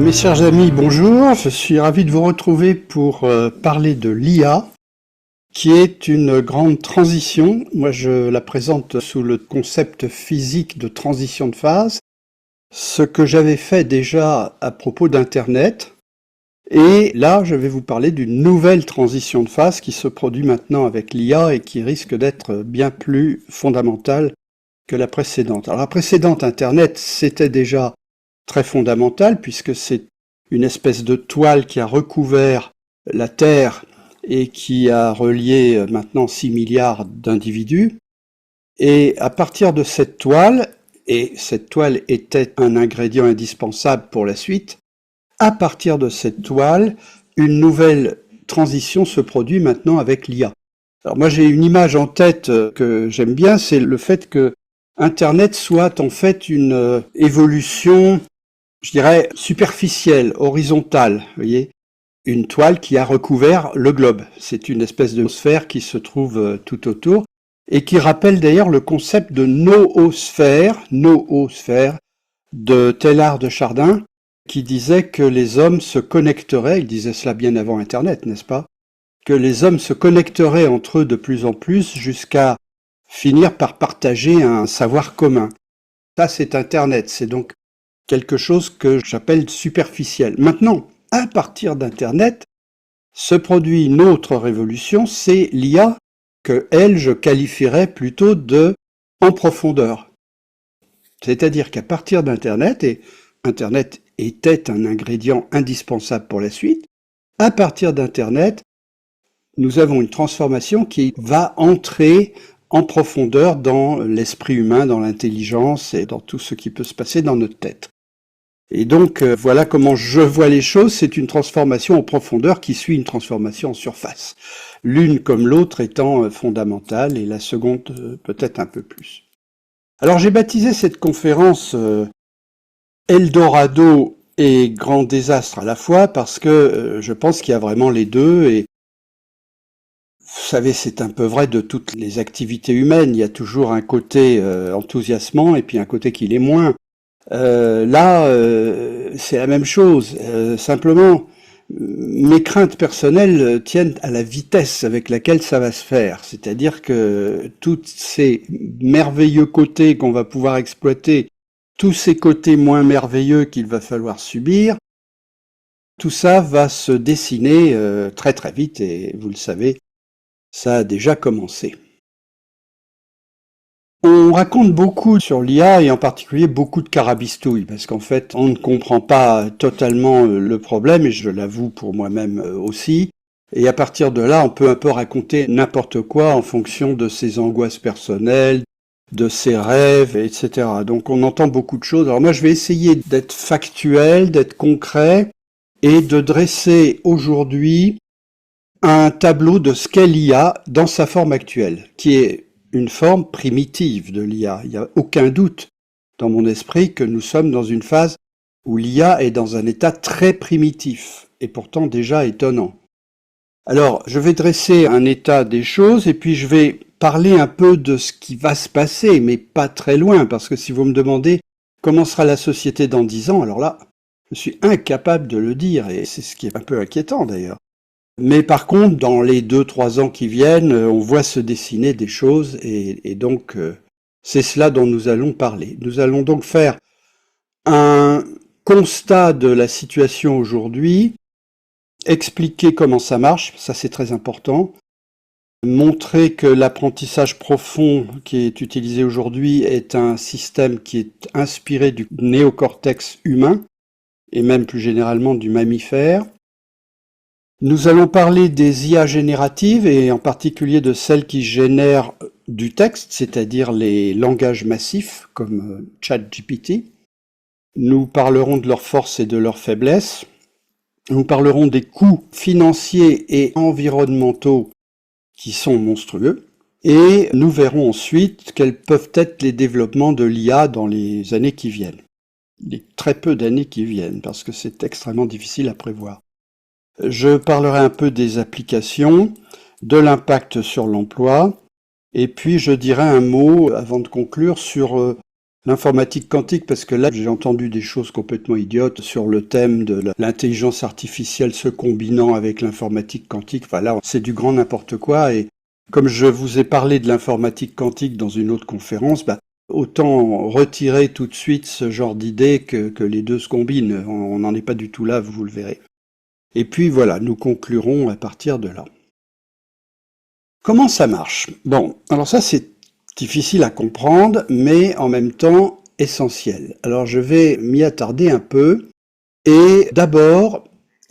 Mes chers amis, bonjour. Je suis ravi de vous retrouver pour parler de l'IA, qui est une grande transition. Moi, je la présente sous le concept physique de transition de phase, ce que j'avais fait déjà à propos d'Internet. Et là, je vais vous parler d'une nouvelle transition de phase qui se produit maintenant avec l'IA et qui risque d'être bien plus fondamentale que la précédente. Alors la précédente, Internet, c'était déjà très fondamental puisque c'est une espèce de toile qui a recouvert la Terre et qui a relié maintenant 6 milliards d'individus. Et à partir de cette toile, et cette toile était un ingrédient indispensable pour la suite, à partir de cette toile, une nouvelle transition se produit maintenant avec l'IA. Alors moi j'ai une image en tête que j'aime bien, c'est le fait que Internet soit en fait une évolution, je dirais, superficielle, horizontale, vous voyez, une toile qui a recouvert le globe. C'est une espèce de sphère qui se trouve tout autour et qui rappelle d'ailleurs le concept de noosphère de Teilhard de Chardin, qui disait que les hommes se connecteraient, il disait cela bien avant Internet, n'est-ce pas, que les hommes se connecteraient entre eux de plus en plus jusqu'à finir par partager un savoir commun. Ça, c'est Internet, c'est donc quelque chose que j'appelle superficiel. Maintenant, à partir d'Internet, se produit une autre révolution, c'est l'IA, que elle, je qualifierais plutôt de en profondeur. C'est-à-dire qu'à partir d'Internet, et Internet était un ingrédient indispensable pour la suite, à partir d'Internet, nous avons une transformation qui va entrer en profondeur dans l'esprit humain, dans l'intelligence et dans tout ce qui peut se passer dans notre tête. Et donc, voilà comment je vois les choses, c'est une transformation en profondeur qui suit une transformation en surface. L'une comme l'autre étant fondamentale et la seconde peut-être un peu plus. Alors j'ai baptisé cette conférence Eldorado et grand désastre à la fois parce que je pense qu'il y a vraiment les deux et vous savez, c'est un peu vrai de toutes les activités humaines, il y a toujours un côté enthousiasmant et puis un côté qui l'est moins. Là, c'est la même chose. Simplement, mes craintes personnelles tiennent à la vitesse avec laquelle ça va se faire. C'est-à-dire que tous ces merveilleux côtés qu'on va pouvoir exploiter, tous ces côtés moins merveilleux qu'il va falloir subir, tout ça va se dessiner très très vite et vous le savez, ça a déjà commencé. On raconte beaucoup sur l'IA et en particulier beaucoup de carabistouilles parce qu'en fait on ne comprend pas totalement le problème et je l'avoue pour moi-même aussi. Et à partir de là on peut un peu raconter n'importe quoi en fonction de ses angoisses personnelles, de ses rêves, etc. Donc on entend beaucoup de choses. Alors moi je vais essayer d'être factuel, d'être concret et de dresser aujourd'hui un tableau de ce qu'est l'IA dans sa forme actuelle, qui est une forme primitive de l'IA. Il n'y a aucun doute dans mon esprit que nous sommes dans une phase où l'IA est dans un état très primitif, et pourtant déjà étonnant. Alors, je vais dresser un état des choses, et puis je vais parler un peu de ce qui va se passer, mais pas très loin, parce que si vous me demandez comment sera la société dans 10 ans, alors là, je suis incapable de le dire, et c'est ce qui est un peu inquiétant d'ailleurs. Mais par contre, dans les 2-3 ans qui viennent, on voit se dessiner des choses et donc c'est cela dont nous allons parler. Nous allons donc faire un constat de la situation aujourd'hui, expliquer comment ça marche, ça c'est très important, montrer que l'apprentissage profond qui est utilisé aujourd'hui est un système qui est inspiré du néocortex humain et même plus généralement du mammifère. Nous allons parler des IA génératives et en particulier de celles qui génèrent du texte, c'est-à-dire les langages massifs comme ChatGPT. Nous parlerons de leurs forces et de leurs faiblesses. Nous parlerons des coûts financiers et environnementaux qui sont monstrueux. Et nous verrons ensuite quels peuvent être les développements de l'IA dans les années qui viennent. Les très peu d'années qui viennent, parce que c'est extrêmement difficile à prévoir. Je parlerai un peu des applications, de l'impact sur l'emploi, et puis je dirai un mot, avant de conclure, sur l'informatique quantique, parce que là, j'ai entendu des choses complètement idiotes sur le thème de l'intelligence artificielle se combinant avec l'informatique quantique. Enfin là, c'est du grand n'importe quoi. Et comme je vous ai parlé de l'informatique quantique dans une autre conférence, autant retirer tout de suite ce genre d'idée que les deux se combinent. On n'en est pas du tout là, vous le verrez. Et puis voilà, nous conclurons à partir de là. Comment ça marche? Bon, alors ça c'est difficile à comprendre, mais en même temps essentiel. Alors je vais m'y attarder un peu, et d'abord,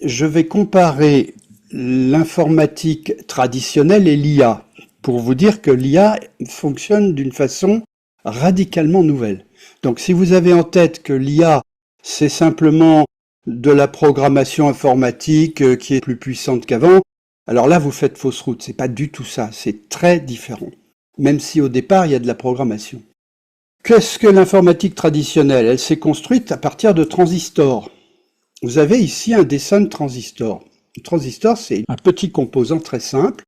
je vais comparer l'informatique traditionnelle et l'IA, pour vous dire que l'IA fonctionne d'une façon radicalement nouvelle. Donc si vous avez en tête que l'IA, c'est simplement de la programmation informatique qui est plus puissante qu'avant, alors là vous faites fausse route, c'est pas du tout ça, c'est très différent. Même si au départ il y a de la programmation. Qu'est-ce que l'informatique traditionnelle? Elle s'est construite à partir de transistors. Vous avez ici un dessin de transistor. Un transistor, c'est un petit composant très simple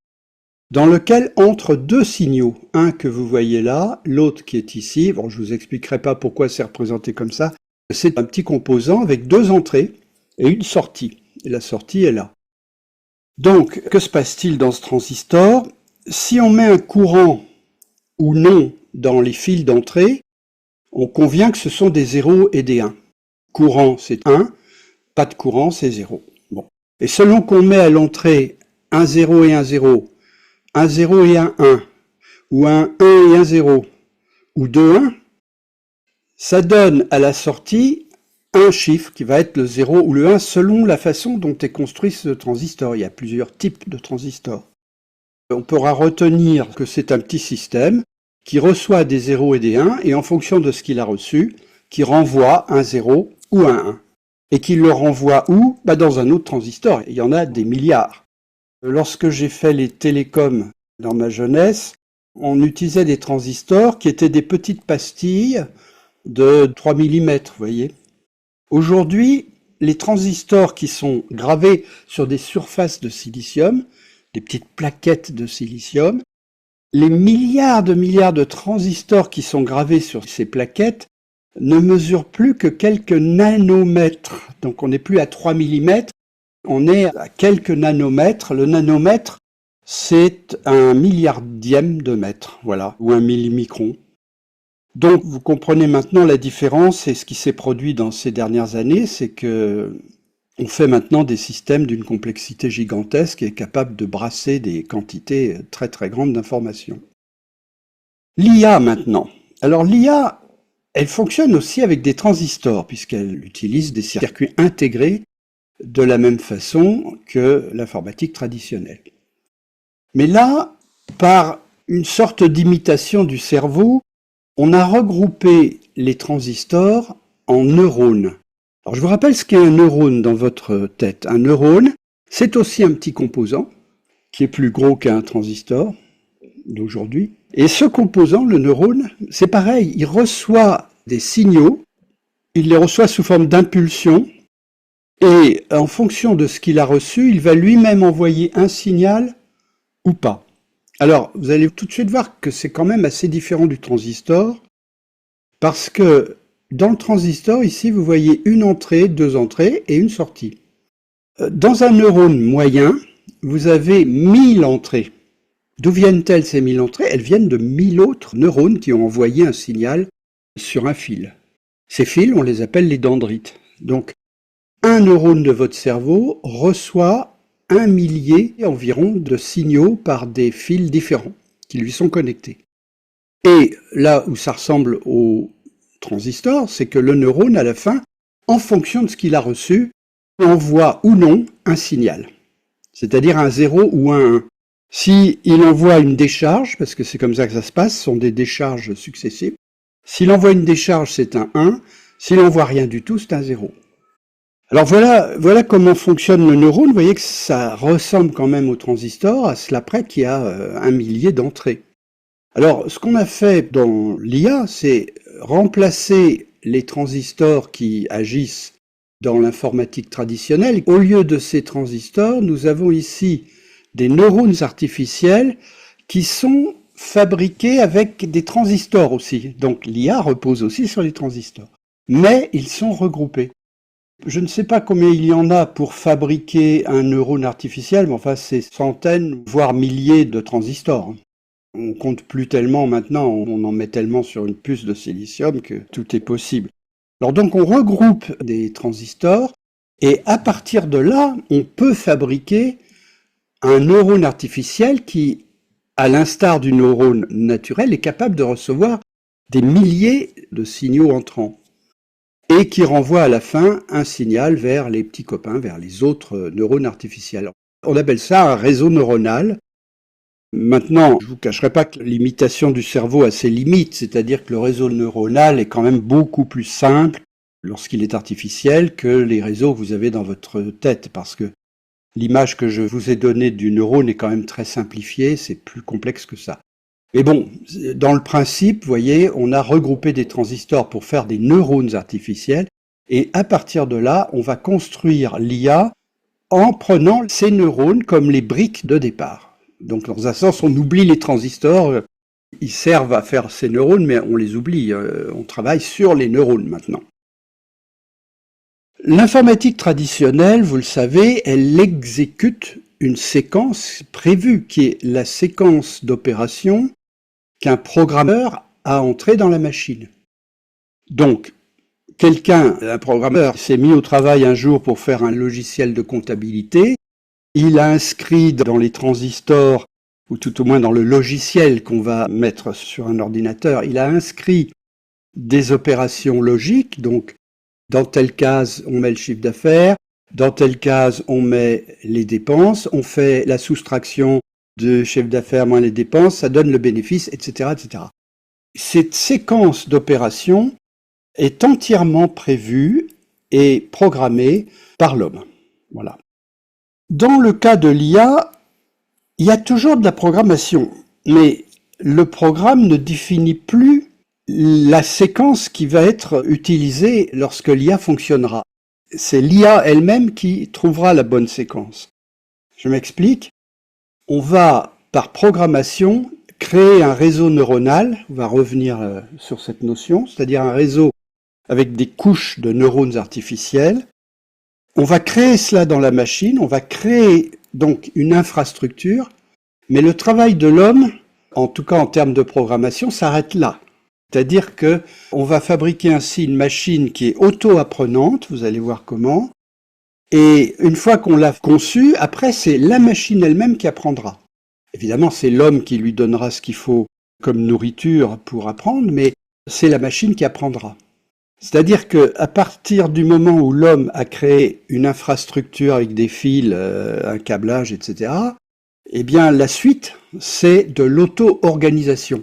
dans lequel entrent deux signaux. Un que vous voyez là, l'autre qui est ici. Bon, je vous expliquerai pas pourquoi c'est représenté comme ça. C'est un petit composant avec deux entrées et une sortie. Et la sortie est là. Donc, que se passe-t-il dans ce transistor? Si on met un courant ou non dans les fils d'entrée, on convient que ce sont des 0 et des 1. Courant, c'est 1. Pas de courant, c'est 0. Bon. Et selon qu'on met à l'entrée un 0 et un 0, un 0 et un 1, ou un 1 et un 0, ou deux 1, ça donne à la sortie un chiffre qui va être le 0 ou le 1 selon la façon dont est construit ce transistor. Il y a plusieurs types de transistors. On pourra retenir que c'est un petit système qui reçoit des 0 et des 1, et en fonction de ce qu'il a reçu, qui renvoie un 0 ou un 1. Et qui le renvoie où? Dans un autre transistor. Il y en a des milliards. Lorsque j'ai fait les télécoms dans ma jeunesse, on utilisait des transistors qui étaient des petites pastilles de 3 mm, vous voyez. Aujourd'hui, les transistors qui sont gravés sur des surfaces de silicium, des petites plaquettes de silicium, les milliards de transistors qui sont gravés sur ces plaquettes ne mesurent plus que quelques nanomètres. Donc on n'est plus à 3 mm, on est à quelques nanomètres. Le nanomètre, c'est un milliardième de mètre, voilà, ou un millimicron. Donc vous comprenez maintenant la différence, et ce qui s'est produit dans ces dernières années, c'est que on fait maintenant des systèmes d'une complexité gigantesque et capable de brasser des quantités très très grandes d'informations. L'IA maintenant. Alors l'IA, elle fonctionne aussi avec des transistors, puisqu'elle utilise des circuits intégrés de la même façon que l'informatique traditionnelle. Mais là, par une sorte d'imitation du cerveau, on a regroupé les transistors en neurones. Alors je vous rappelle ce qu'est un neurone dans votre tête. Un neurone, c'est aussi un petit composant qui est plus gros qu'un transistor d'aujourd'hui. Et ce composant, le neurone, c'est pareil, il reçoit des signaux, il les reçoit sous forme d'impulsions, et en fonction de ce qu'il a reçu, il va lui-même envoyer un signal ou pas. Alors, vous allez tout de suite voir que c'est quand même assez différent du transistor, parce que dans le transistor, ici, vous voyez une entrée, deux entrées et une sortie. Dans un neurone moyen, vous avez 1000 entrées. D'où viennent-elles ces 1000 entrées? Elles viennent de 1000 autres neurones qui ont envoyé un signal sur un fil. Ces fils, on les appelle les dendrites. Donc, un neurone de votre cerveau reçoit 1 millier environ de signaux par des fils différents qui lui sont connectés. Et là où ça ressemble au transistor, c'est que le neurone, à la fin, en fonction de ce qu'il a reçu, envoie ou non un signal, c'est-à-dire un 0 ou un 1. S'il envoie une décharge, parce que c'est comme ça que ça se passe, ce sont des décharges successives, s'il envoie une décharge, c'est un 1, s'il n'envoie rien du tout, c'est un 0. Alors voilà comment fonctionne le neurone. Vous voyez que ça ressemble quand même au transistor, à cela près qu'il y a 1 millier d'entrées. Alors, ce qu'on a fait dans l'IA, c'est remplacer les transistors qui agissent dans l'informatique traditionnelle. Au lieu de ces transistors, nous avons ici des neurones artificiels qui sont fabriqués avec des transistors aussi. Donc l'IA repose aussi sur les transistors. Mais ils sont regroupés. Je ne sais pas combien il y en a pour fabriquer un neurone artificiel, mais enfin c'est centaines, voire milliers de transistors. On compte plus tellement maintenant, on en met tellement sur une puce de silicium que tout est possible. Alors donc on regroupe des transistors et à partir de là, on peut fabriquer un neurone artificiel qui, à l'instar du neurone naturel, est capable de recevoir des milliers de signaux entrants et qui renvoie à la fin un signal vers les petits copains, vers les autres neurones artificiels. On appelle ça un réseau neuronal. Maintenant, je ne vous cacherai pas que l'imitation du cerveau a ses limites, c'est-à-dire que le réseau neuronal est quand même beaucoup plus simple lorsqu'il est artificiel que les réseaux que vous avez dans votre tête, parce que l'image que je vous ai donnée du neurone est quand même très simplifiée, c'est plus complexe que ça. Mais bon, dans le principe, vous voyez, on a regroupé des transistors pour faire des neurones artificiels, et à partir de là, on va construire l'IA en prenant ces neurones comme les briques de départ. Donc dans un sens, on oublie les transistors, ils servent à faire ces neurones, mais on les oublie, on travaille sur les neurones maintenant. L'informatique traditionnelle, vous le savez, elle exécute une séquence prévue, qui est la séquence d'opérations qu'un programmeur a entrée dans la machine. Donc, un programmeur, s'est mis au travail un jour pour faire un logiciel de comptabilité. Il a inscrit dans les transistors, ou tout au moins dans le logiciel qu'on va mettre sur un ordinateur, il a inscrit des opérations logiques. Donc, dans telle case, on met le chiffre d'affaires, dans telle case, on met les dépenses, on fait la soustraction de chiffre d'affaires moins les dépenses, ça donne le bénéfice, etc., etc. Cette séquence d'opérations est entièrement prévue et programmée par l'homme. Voilà. Dans le cas de l'IA, il y a toujours de la programmation, mais le programme ne définit plus la séquence qui va être utilisée lorsque l'IA fonctionnera. C'est l'IA elle-même qui trouvera la bonne séquence. Je m'explique. On va, par programmation, créer un réseau neuronal, on va revenir sur cette notion, c'est-à-dire un réseau avec des couches de neurones artificiels. On va créer cela dans la machine, on va créer donc une infrastructure, mais le travail de l'homme, en tout cas en termes de programmation, s'arrête là. C'est-à-dire que on va fabriquer ainsi une machine qui est auto-apprenante, vous allez voir comment, et une fois qu'on l'a conçue, après c'est la machine elle-même qui apprendra. Évidemment, c'est l'homme qui lui donnera ce qu'il faut comme nourriture pour apprendre, mais c'est la machine qui apprendra. C'est-à-dire qu'à partir du moment où l'homme a créé une infrastructure avec des fils, un câblage, etc., eh bien la suite, c'est de l'auto-organisation.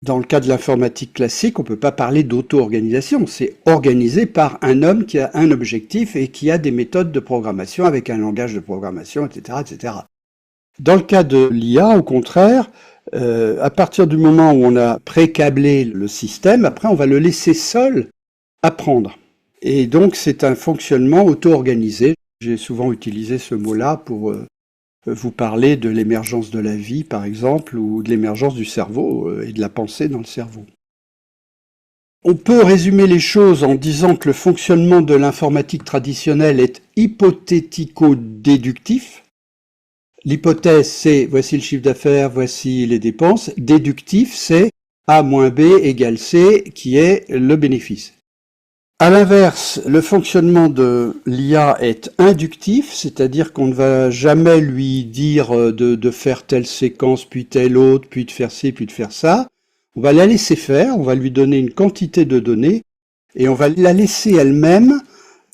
Dans le cas de l'informatique classique, on ne peut pas parler d'auto-organisation, c'est organisé par un homme qui a un objectif et qui a des méthodes de programmation avec un langage de programmation, etc., etc. Dans le cas de l'IA, au contraire, à partir du moment où on a pré-câblé le système, après on va le laisser seul apprendre. Et donc c'est un fonctionnement auto-organisé. J'ai souvent utilisé ce mot-là pour vous parler de l'émergence de la vie, par exemple, ou de l'émergence du cerveau et de la pensée dans le cerveau. On peut résumer les choses en disant que le fonctionnement de l'informatique traditionnelle est hypothético-déductif. L'hypothèse, c'est voici le chiffre d'affaires, voici les dépenses. Déductif, c'est A moins B égale C, qui est le bénéfice. À l'inverse, le fonctionnement de l'IA est inductif, c'est-à-dire qu'on ne va jamais lui dire de faire telle séquence, puis telle autre, puis de faire ci, puis de faire ça. On va la laisser faire, on va lui donner une quantité de données, et on va la laisser elle-même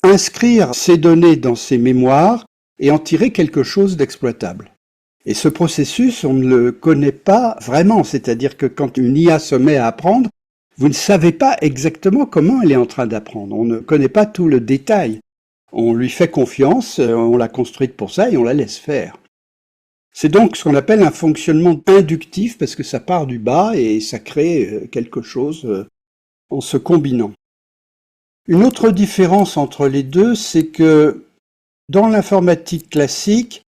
inscrire ces données dans ses mémoires et en tirer quelque chose d'exploitable. Et ce processus, on ne le connaît pas vraiment, c'est-à-dire que quand une IA se met à apprendre, vous ne savez pas exactement comment elle est en train d'apprendre. On ne connaît pas tout le détail. On lui fait confiance, on l'a construite pour ça et on la laisse faire. C'est donc ce qu'on appelle un fonctionnement inductif parce que ça part du bas et ça crée quelque chose en se combinant. Une autre différence entre les deux, c'est que dans l'informatique classique,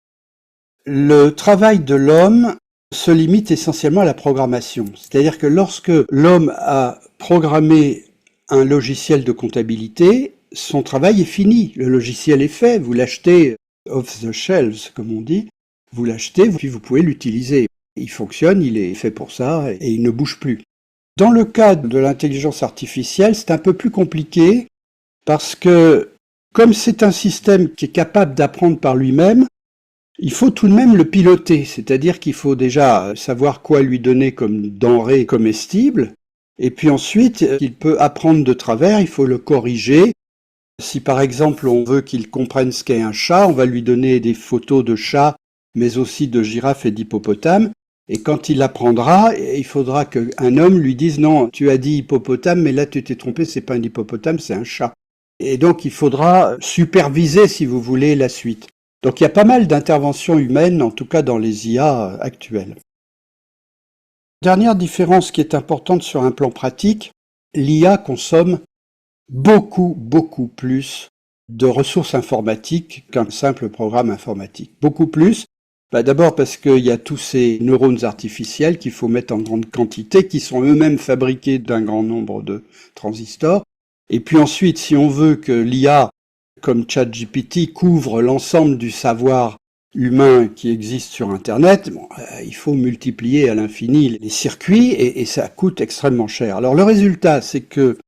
le travail de l'homme se limite essentiellement à la programmation. C'est-à-dire que lorsque l'homme a programmé un logiciel de comptabilité, son travail est fini. Le logiciel est fait, vous l'achetez off the shelves, comme on dit, vous l'achetez, puis vous pouvez l'utiliser. Il fonctionne, il est fait pour ça, et il ne bouge plus. Dans le cas de l'intelligence artificielle, c'est un peu plus compliqué, parce que comme c'est un système qui est capable d'apprendre par lui-même, il faut tout de même le piloter, c'est-à-dire qu'il faut déjà savoir quoi lui donner comme denrée comestible, et puis ensuite, il peut apprendre de travers, il faut le corriger. Si par exemple on veut qu'il comprenne ce qu'est un chat, on va lui donner des photos de chats, mais aussi de girafes et d'hippopotames, et quand il apprendra, il faudra qu'un homme lui dise « Non, tu as dit hippopotame, mais là tu t'es trompé, c'est pas un hippopotame, c'est un chat ». Et donc il faudra superviser, si vous voulez, la suite. Donc il y a pas mal d'interventions humaines, en tout cas dans les IA actuelles. Dernière différence qui est importante sur un plan pratique, l'IA consomme beaucoup plus de ressources informatiques qu'un simple programme informatique. Beaucoup plus. D'abord parce qu'il y a tous ces neurones artificiels qu'il faut mettre en grande quantité, qui sont eux-mêmes fabriqués d'un grand nombre de transistors. Et puis ensuite, si on veut que l'IA, comme ChatGPT, couvre l'ensemble du savoir humain qui existe sur Internet, il faut multiplier à l'infini les circuits et ça coûte extrêmement cher. Alors le résultat, c'est que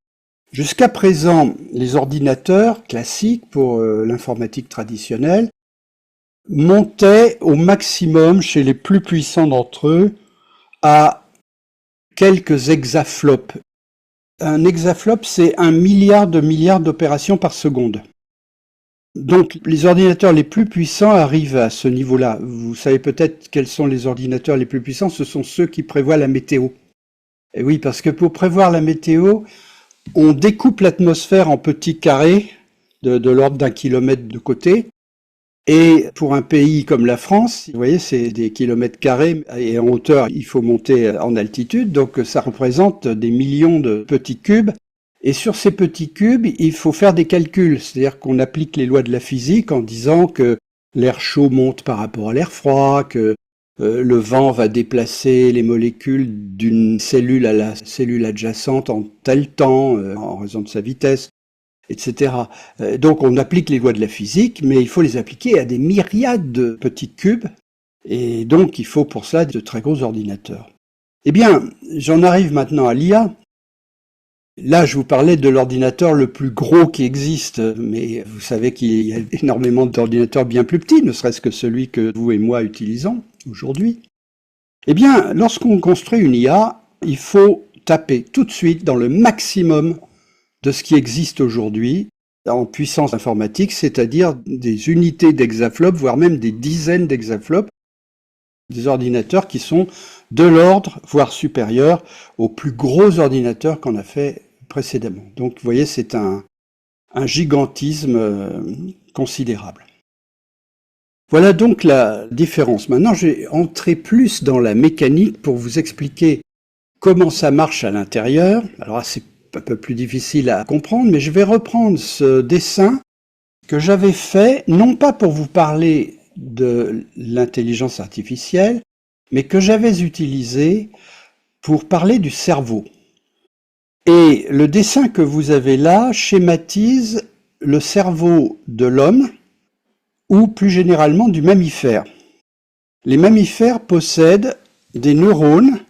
jusqu'à présent, les ordinateurs classiques pour l'informatique traditionnelle montaient au maximum, chez les plus puissants d'entre eux, à quelques exaflops. Un exaflop, c'est 1 milliard d'opérations par seconde. Donc les ordinateurs les plus puissants arrivent à ce niveau-là. Vous savez peut-être quels sont les ordinateurs les plus puissants, ce sont ceux qui prévoient la météo. Et oui, parce que pour prévoir la météo, on découpe l'atmosphère en petits carrés de l'ordre d'1 kilomètre de côté. Et pour un pays comme la France, vous voyez, c'est des kilomètres carrés et en hauteur, il faut monter en altitude. Donc ça représente des millions de petits cubes. Et sur ces petits cubes, il faut faire des calculs. C'est-à-dire qu'on applique les lois de la physique en disant que l'air chaud monte par rapport à l'air froid, que le vent va déplacer les molécules d'une cellule à la cellule adjacente en tel temps, en raison de sa vitesse, etc. Donc on applique les lois de la physique, mais il faut les appliquer à des myriades de petits cubes, et donc il faut pour cela de très gros ordinateurs. Eh bien, j'en arrive maintenant à l'IA. Là, je vous parlais de l'ordinateur le plus gros qui existe, mais vous savez qu'il y a énormément d'ordinateurs bien plus petits, ne serait-ce que celui que vous et moi utilisons aujourd'hui. Eh bien, lorsqu'on construit une IA, il faut taper tout de suite dans le maximum de ce qui existe aujourd'hui en puissance informatique, c'est-à-dire des unités d'exaflops, voire même des dizaines d'exaflops, des ordinateurs qui sont de l'ordre, voire supérieur, aux plus gros ordinateurs qu'on a fait précédemment. Donc vous voyez, c'est un gigantisme considérable. Voilà donc la différence. Maintenant, je vais entrer plus dans la mécanique pour vous expliquer comment ça marche à l'intérieur. Alors c'est un peu plus difficile à comprendre, mais je vais reprendre ce dessin que j'avais fait, non pas pour vous parler de l'intelligence artificielle, mais que j'avais utilisé pour parler du cerveau. Et le dessin que vous avez là schématise le cerveau de l'homme, ou plus généralement du mammifère. Les mammifères possèdent des neurones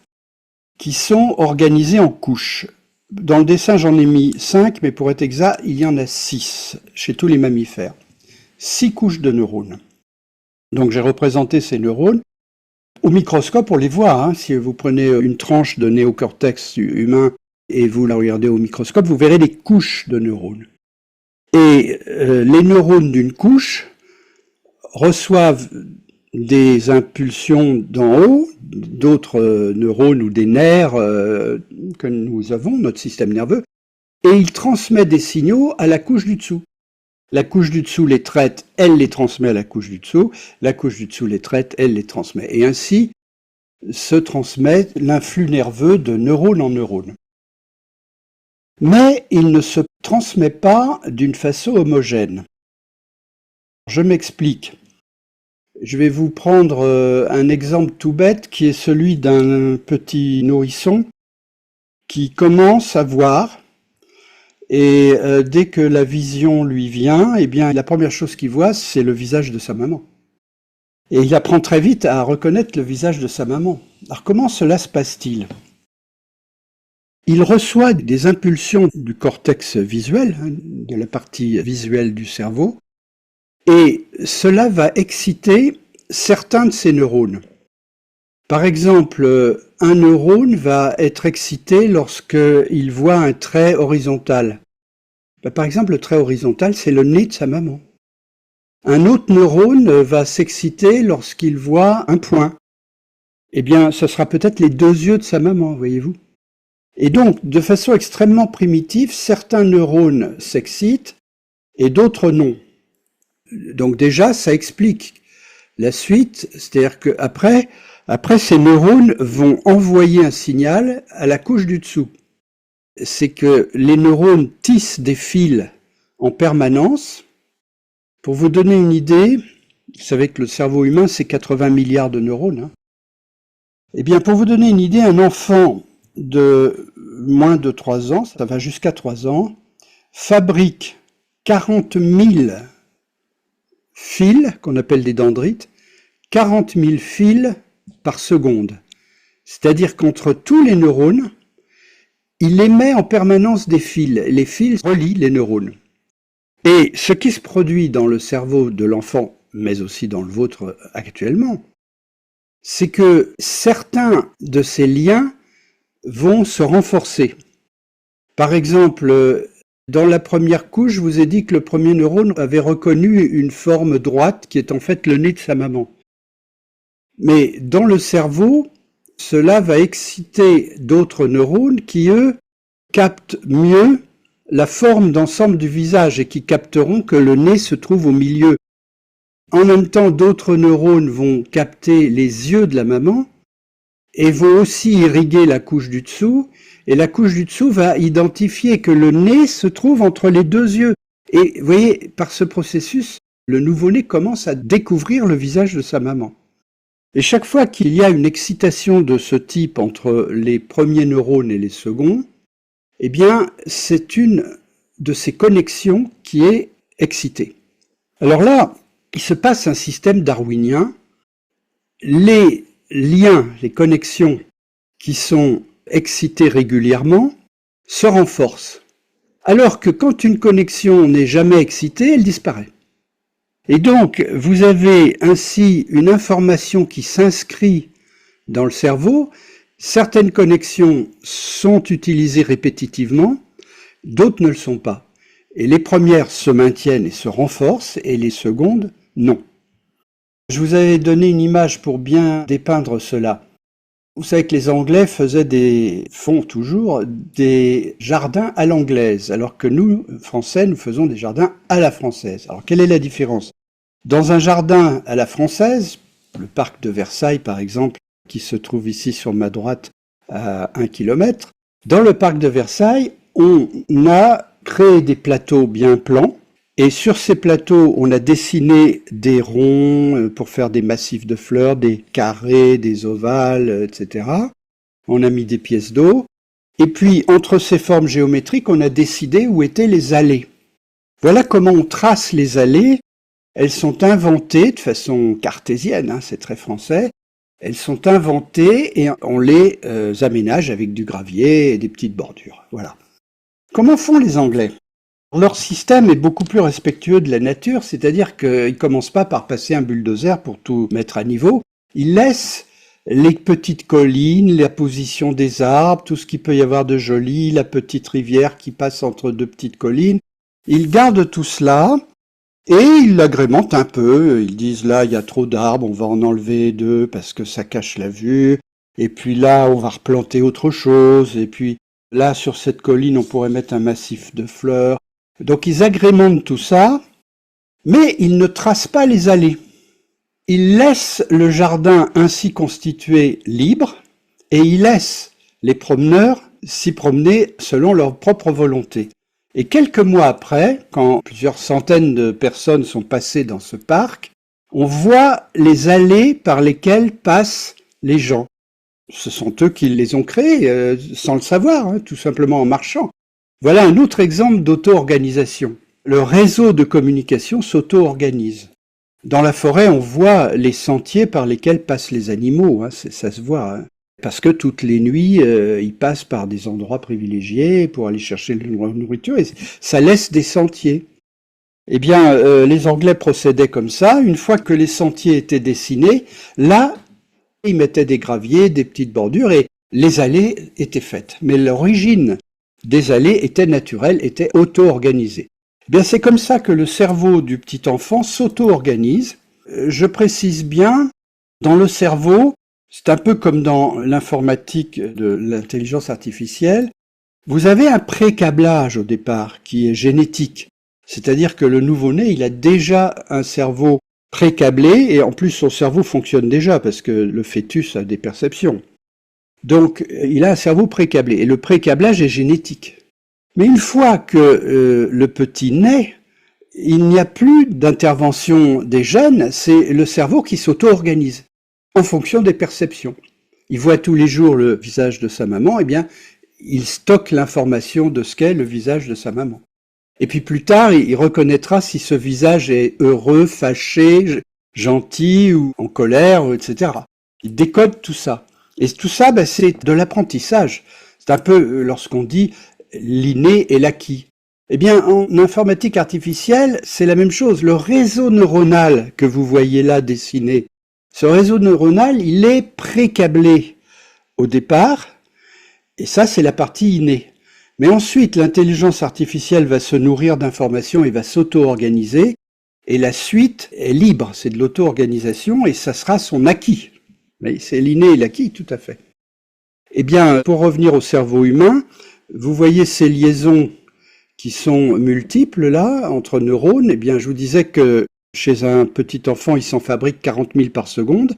qui sont organisés en couches. Dans le dessin, j'en ai mis 5, mais pour être exact, il y en a 6 chez tous les mammifères. 6 couches de neurones. Donc j'ai représenté ces neurones. Au microscope, on les voit. Hein. Si vous prenez une tranche de néocortex humain et vous la regardez au microscope, vous verrez des couches de neurones. Et les neurones d'une couche reçoivent des impulsions d'en haut, d'autres neurones ou des nerfs que nous avons, notre système nerveux, et ils transmettent des signaux à la couche du dessous. La couche du dessous les traite, elle les transmet à la couche du dessous, la couche du dessous les traite, elle les transmet. Et ainsi se transmet l'influx nerveux de neurone en neurone. Mais il ne se transmet pas d'une façon homogène. Je m'explique. Je vais vous prendre un exemple tout bête qui est celui d'un petit nourrisson qui commence à voir et dès que la vision lui vient, eh bien la première chose qu'il voit, c'est le visage de sa maman. Et il apprend très vite à reconnaître le visage de sa maman. Alors comment cela se passe-t-il? Il reçoit des impulsions du cortex visuel, de la partie visuelle du cerveau, et cela va exciter certains de ces neurones. Par exemple, un neurone va être excité lorsqu'il voit un trait horizontal. Par exemple, le trait horizontal, c'est le nez de sa maman. Un autre neurone va s'exciter lorsqu'il voit un point. Eh bien, ce sera peut-être les deux yeux de sa maman, voyez-vous. Et donc, de façon extrêmement primitive, certains neurones s'excitent et d'autres non. Donc déjà, ça explique la suite, c'est-à-dire qu'après, ces neurones vont envoyer un signal à la couche du dessous. C'est que les neurones tissent des fils en permanence. Pour vous donner une idée, vous savez que le cerveau humain, c'est 80 milliards de neurones. Eh bien, pour vous donner une idée, un enfant de moins de 3 ans, ça va jusqu'à 3 ans, fabrique 40 000 fils, qu'on appelle des dendrites, 40 000 fils par seconde. C'est-à-dire qu'entre tous les neurones, il émet en permanence des fils. Les fils relient les neurones. Et ce qui se produit dans le cerveau de l'enfant, mais aussi dans le vôtre actuellement, c'est que certains de ces liens vont se renforcer. Par exemple, dans la première couche, je vous ai dit que le premier neurone avait reconnu une forme droite qui est en fait le nez de sa maman. Mais dans le cerveau, cela va exciter d'autres neurones qui, eux, captent mieux la forme d'ensemble du visage et qui capteront que le nez se trouve au milieu. En même temps, d'autres neurones vont capter les yeux de la maman et vont aussi irriguer la couche du dessous, et la couche du dessous va identifier que le nez se trouve entre les deux yeux. Et vous voyez, par ce processus, le nouveau-né commence à découvrir le visage de sa maman. Et chaque fois qu'il y a une excitation de ce type entre les premiers neurones et les seconds, eh bien, c'est une de ces connexions qui est excitée. Alors là, il se passe un système darwinien. Les liens, les connexions qui sont excitées régulièrement se renforcent. Alors que quand une connexion n'est jamais excitée, elle disparaît. Et donc, vous avez ainsi une information qui s'inscrit dans le cerveau. Certaines connexions sont utilisées répétitivement, d'autres ne le sont pas. Et les premières se maintiennent et se renforcent, et les secondes, non. Je vous avais donné une image pour bien dépeindre cela. Vous savez que les Anglais font toujours des jardins à l'anglaise, alors que nous, Français, nous faisons des jardins à la française. Alors, quelle est la différence? Dans un jardin à la française, le parc de Versailles, par exemple, qui se trouve ici sur ma droite à 1 kilomètre, dans le parc de Versailles, on a créé des plateaux bien plans, et sur ces plateaux, on a dessiné des ronds pour faire des massifs de fleurs, des carrés, des ovales, etc. On a mis des pièces d'eau. Et puis, entre ces formes géométriques, on a décidé où étaient les allées. Voilà comment on trace les allées. Elles sont inventées de façon cartésienne, c'est très français. Elles sont inventées et on les aménage avec du gravier et des petites bordures. Voilà. Comment font les Anglais? Leur système est beaucoup plus respectueux de la nature, c'est-à-dire qu'ils ne commencent pas par passer un bulldozer pour tout mettre à niveau. Ils laissent les petites collines, la position des arbres, tout ce qu'il peut y avoir de joli, la petite rivière qui passe entre deux petites collines. Ils gardent tout cela et ils l'agrémentent un peu. Ils disent là, il y a trop d'arbres, on va en enlever 2 parce que ça cache la vue. Et puis là, on va replanter autre chose. Et puis là, sur cette colline, on pourrait mettre un massif de fleurs. Donc ils agrémentent tout ça, mais ils ne tracent pas les allées. Ils laissent le jardin ainsi constitué libre, et ils laissent les promeneurs s'y promener selon leur propre volonté. Et quelques mois après, quand plusieurs centaines de personnes sont passées dans ce parc, on voit les allées par lesquelles passent les gens. Ce sont eux qui les ont créés, sans le savoir, hein, tout simplement en marchant. Voilà un autre exemple d'auto-organisation. Le réseau de communication s'auto-organise. Dans la forêt, on voit les sentiers par lesquels passent les animaux, hein, ça se voit. Hein. Parce que toutes les nuits, ils passent par des endroits privilégiés pour aller chercher de la nourriture, et ça laisse des sentiers. Eh bien, les Anglais procédaient comme ça. Une fois que les sentiers étaient dessinés, là, ils mettaient des graviers, des petites bordures, et les allées étaient faites. Mais l'origine des allées était naturelle, était auto-organisée. Eh bien, c'est comme ça que le cerveau du petit enfant s'auto-organise. Je précise bien, dans le cerveau, c'est un peu comme dans l'informatique de l'intelligence artificielle, vous avez un pré-câblage au départ qui est génétique. C'est-à-dire que le nouveau-né, il a déjà un cerveau pré-câblé et en plus son cerveau fonctionne déjà parce que le fœtus a des perceptions. Donc il a un cerveau pré-câblé et le pré-câblage est génétique. Mais une fois que le petit naît, il n'y a plus d'intervention des gènes, c'est le cerveau qui s'auto-organise en fonction des perceptions. Il voit tous les jours le visage de sa maman, eh bien, il stocke l'information de ce qu'est le visage de sa maman. Et puis plus tard, il reconnaîtra si ce visage est heureux, fâché, gentil ou en colère, etc. Il décode tout ça. Et tout ça, c'est de l'apprentissage. C'est un peu lorsqu'on dit l'inné et l'acquis. Eh bien, en informatique artificielle, c'est la même chose. Le réseau neuronal que vous voyez là dessiné, ce réseau neuronal, il est pré-câblé au départ, et ça, c'est la partie innée. Mais ensuite, l'intelligence artificielle va se nourrir d'informations et va s'auto-organiser, et la suite est libre, c'est de l'auto-organisation, et ça sera son acquis. Mais c'est l'inné et l'acquis, tout à fait. Eh bien, pour revenir au cerveau humain, vous voyez ces liaisons qui sont multiples là, entre neurones. Eh bien, je vous disais que chez un petit enfant, il s'en fabrique 40 000 par seconde,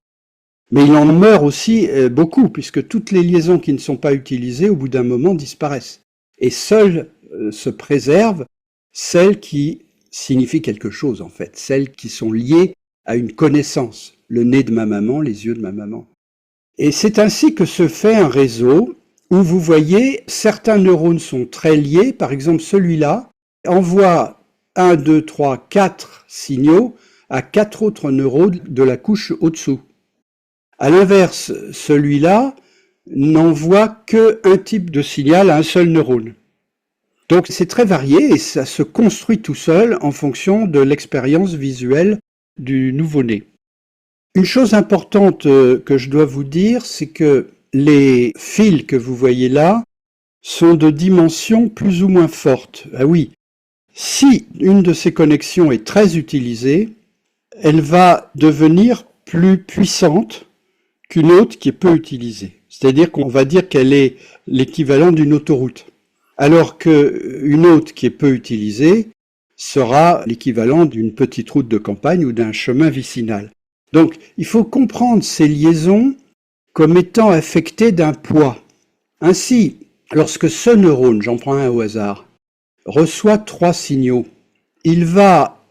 mais il en meurt aussi beaucoup, puisque toutes les liaisons qui ne sont pas utilisées, au bout d'un moment, disparaissent. Et seules se préservent celles qui signifient quelque chose, en fait, celles qui sont liées à une connaissance, le nez de ma maman, les yeux de ma maman. Et c'est ainsi que se fait un réseau où vous voyez, certains neurones sont très liés, par exemple celui-là envoie 1, 2, 3, 4 signaux à 4 autres neurones de la couche au-dessous. À l'inverse, celui-là n'envoie qu'un type de signal à un seul neurone. Donc c'est très varié et ça se construit tout seul en fonction de l'expérience visuelle du nouveau-né. Une chose importante que je dois vous dire, c'est que les fils que vous voyez là sont de dimensions plus ou moins fortes. Ah oui, si une de ces connexions est très utilisée, elle va devenir plus puissante qu'une autre qui est peu utilisée. C'est-à-dire qu'on va dire qu'elle est l'équivalent d'une autoroute, alors qu'une autre qui est peu utilisée sera l'équivalent d'une petite route de campagne ou d'un chemin vicinal. Donc, il faut comprendre ces liaisons comme étant affectées d'un poids. Ainsi, lorsque ce neurone, j'en prends un au hasard, reçoit 3 signaux, il va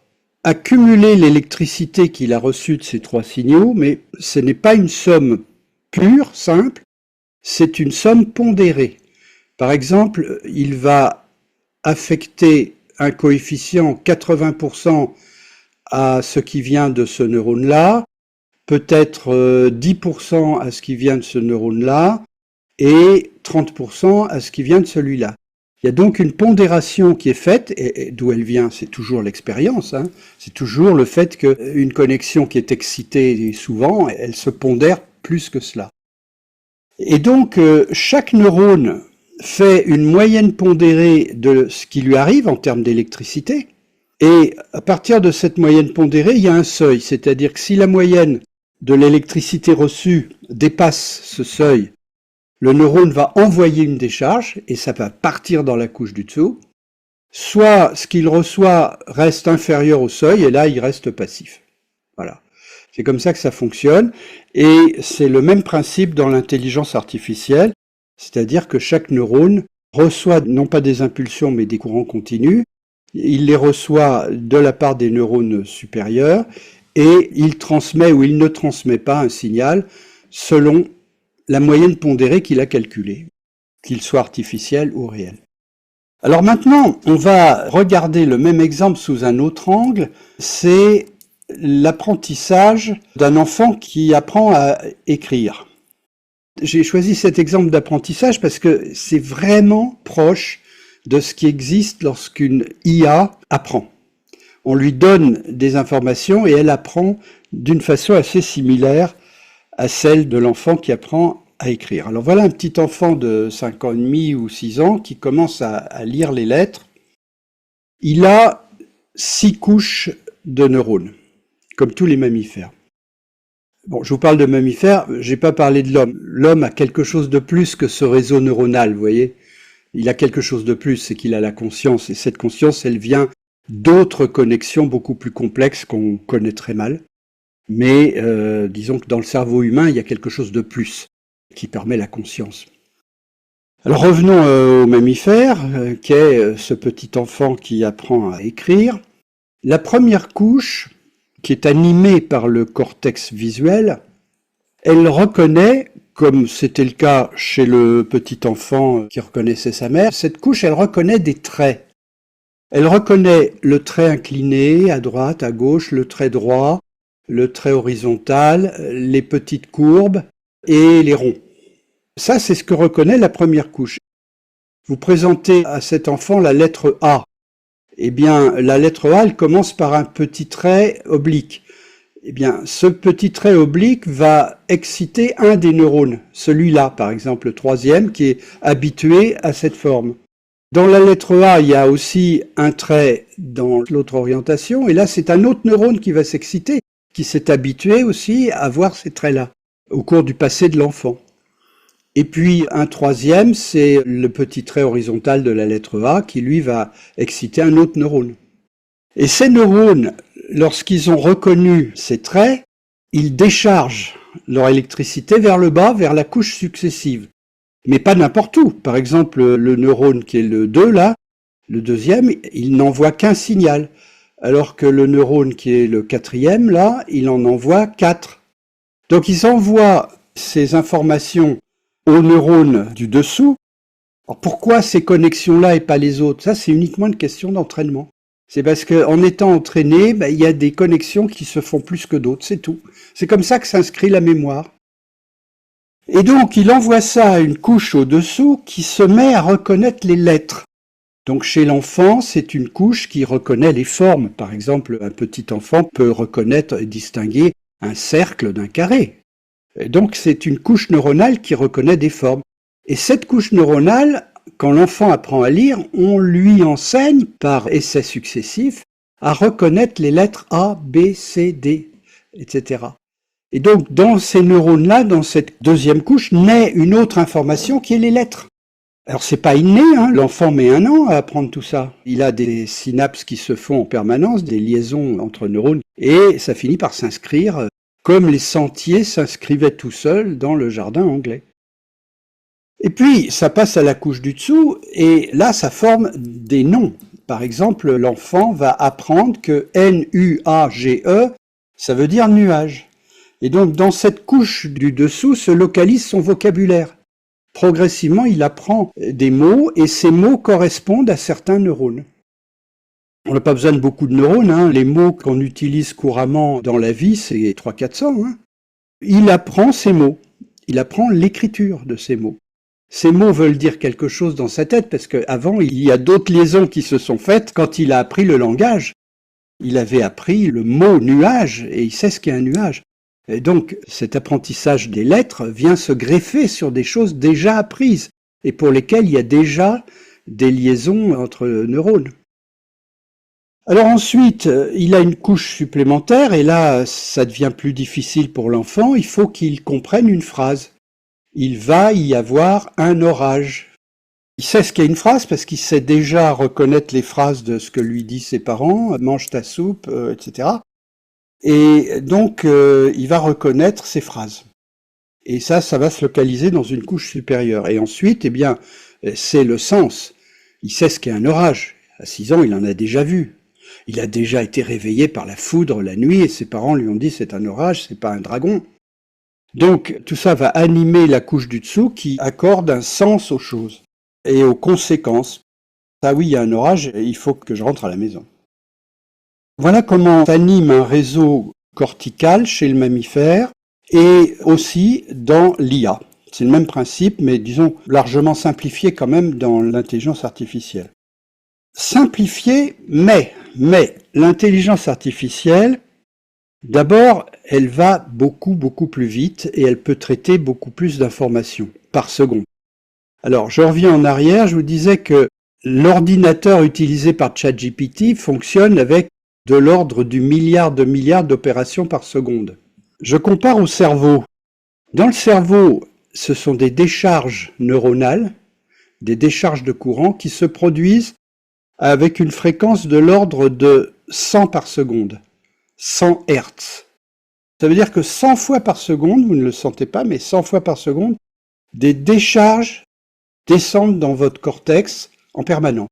accumuler l'électricité qu'il a reçue de ces 3 signaux, mais ce n'est pas une somme pure, simple, c'est une somme pondérée. Par exemple, il va affecter un coefficient 80% à ce qui vient de ce neurone-là, peut-être 10% à ce qui vient de ce neurone-là, et 30% à ce qui vient de celui-là. Il y a donc une pondération qui est faite, et d'où elle vient, c'est toujours l'expérience, hein, c'est toujours le fait qu'une connexion qui est excitée souvent, elle se pondère plus que cela. Et donc, chaque neurone fait une moyenne pondérée de ce qui lui arrive en termes d'électricité, et à partir de cette moyenne pondérée, il y a un seuil, c'est-à-dire que si la moyenne de l'électricité reçue dépasse ce seuil, le neurone va envoyer une décharge et ça va partir dans la couche du dessous. Soit ce qu'il reçoit reste inférieur au seuil et là il reste passif. Voilà. C'est comme ça que ça fonctionne et c'est le même principe dans l'intelligence artificielle, c'est-à-dire que chaque neurone reçoit non pas des impulsions mais des courants continus. Il les reçoit de la part des neurones supérieurs et il transmet ou il ne transmet pas un signal selon la moyenne pondérée qu'il a calculée, qu'il soit artificiel ou réel. Alors maintenant, on va regarder le même exemple sous un autre angle, c'est l'apprentissage d'un enfant qui apprend à écrire. J'ai choisi cet exemple d'apprentissage parce que c'est vraiment proche de ce qui existe lorsqu'une IA apprend. On lui donne des informations et elle apprend d'une façon assez similaire à celle de l'enfant qui apprend à écrire. Alors voilà un petit enfant de 5 ans et demi ou 6 ans qui commence à lire les lettres. Il a 6 couches de neurones, comme tous les mammifères. Bon, je vous parle de mammifères, j'ai pas parlé de l'homme. L'homme a quelque chose de plus que ce réseau neuronal, vous voyez. Il a quelque chose de plus, c'est qu'il a la conscience, et cette conscience, elle vient d'autres connexions beaucoup plus complexes qu'on connaît très mal. Mais disons que dans le cerveau humain, il y a quelque chose de plus qui permet la conscience. Alors revenons aux mammifères, qu'est ce petit enfant qui apprend à écrire. La première couche, qui est animée par le cortex visuel, elle reconnaît, comme c'était le cas chez le petit enfant qui reconnaissait sa mère, cette couche, elle reconnaît des traits. Elle reconnaît le trait incliné à droite, à gauche, le trait droit, le trait horizontal, les petites courbes et les ronds. Ça, c'est ce que reconnaît la première couche. Vous présentez à cet enfant la lettre A. Eh bien, la lettre A, elle commence par un petit trait oblique. Eh bien, ce petit trait oblique va exciter un des neurones, celui-là, par exemple, le troisième, qui est habitué à cette forme. Dans la lettre A, il y a aussi un trait dans l'autre orientation, et là, c'est un autre neurone qui va s'exciter, qui s'est habitué aussi à voir ces traits-là, au cours du passé de l'enfant. Et puis, un troisième, c'est le petit trait horizontal de la lettre A, qui lui va exciter un autre neurone. Et ces neurones, lorsqu'ils ont reconnu ces traits, ils déchargent leur électricité vers le bas, vers la couche successive. Mais pas n'importe où. Par exemple, le neurone qui est le 2, là, le deuxième, il n'envoie qu'un signal. Alors que le neurone qui est le quatrième, là, il en envoie 4. Donc ils envoient ces informations aux neurones du dessous. Alors pourquoi ces connexions-là et pas les autres? Ça, c'est uniquement une question d'entraînement. C'est parce qu'en étant entraîné, il y a des connexions qui se font plus que d'autres, c'est tout. C'est comme ça que s'inscrit la mémoire. Et donc, il envoie ça à une couche au-dessous qui se met à reconnaître les lettres. Donc, chez l'enfant, c'est une couche qui reconnaît les formes. Par exemple, un petit enfant peut reconnaître et distinguer un cercle d'un carré. Et donc, c'est une couche neuronale qui reconnaît des formes. Et cette couche neuronale, quand l'enfant apprend à lire, on lui enseigne, par essais successifs, à reconnaître les lettres A, B, C, D, etc. Et donc, dans ces neurones-là, dans cette deuxième couche, naît une autre information qui est les lettres. Alors, c'est pas inné, hein, l'enfant met 1 an à apprendre tout ça. Il a des synapses qui se font en permanence, des liaisons entre neurones, et ça finit par s'inscrire, comme les sentiers s'inscrivaient tout seuls dans le jardin anglais. Et puis, ça passe à la couche du dessous, et là, ça forme des noms. Par exemple, l'enfant va apprendre que N-U-A-G-E, ça veut dire nuage. Et donc, dans cette couche du dessous se localise son vocabulaire. Progressivement, il apprend des mots, et ces mots correspondent à certains neurones. On n'a pas besoin de beaucoup de neurones, hein. Les mots qu'on utilise couramment dans la vie, c'est 300-400. Hein. Il apprend ces mots. Il apprend l'écriture de ces mots. Ces mots veulent dire quelque chose dans sa tête, parce qu'avant, il y a d'autres liaisons qui se sont faites quand il a appris le langage. Il avait appris le mot nuage, et il sait ce qu'est un nuage. Et donc, cet apprentissage des lettres vient se greffer sur des choses déjà apprises, et pour lesquelles il y a déjà des liaisons entre neurones. Alors ensuite, il a une couche supplémentaire, et là, ça devient plus difficile pour l'enfant, il faut qu'il comprenne une phrase. Il va y avoir un orage. Il sait ce qu'est une phrase parce qu'il sait déjà reconnaître les phrases de ce que lui disent ses parents, mange ta soupe, etc. Et donc, il va reconnaître ces phrases. Et ça va se localiser dans une couche supérieure. Et ensuite, eh bien, c'est le sens. Il sait ce qu'est un orage. À 6 ans, il en a déjà vu. Il a déjà été réveillé par la foudre la nuit et ses parents lui ont dit c'est un orage, c'est pas un dragon. Donc tout ça va animer la couche du dessous qui accorde un sens aux choses et aux conséquences. Ah oui, il y a un orage, il faut que je rentre à la maison. Voilà comment s'anime un réseau cortical chez le mammifère et aussi dans l'IA. C'est le même principe, mais disons largement simplifié quand même dans l'intelligence artificielle. Simplifié, mais l'intelligence artificielle, d'abord, elle va beaucoup plus vite et elle peut traiter beaucoup plus d'informations par seconde. Alors, je reviens en arrière, je vous disais que l'ordinateur utilisé par ChatGPT fonctionne avec de l'ordre du milliard d'opérations par seconde. Je compare au cerveau. Dans le cerveau, ce sont des décharges neuronales, des décharges de courant qui se produisent avec une fréquence de l'ordre de 100 par seconde, 100 Hertz. Ça veut dire que 100 fois par seconde, vous ne le sentez pas, mais 100 fois par seconde, des décharges descendent dans votre cortex en permanence.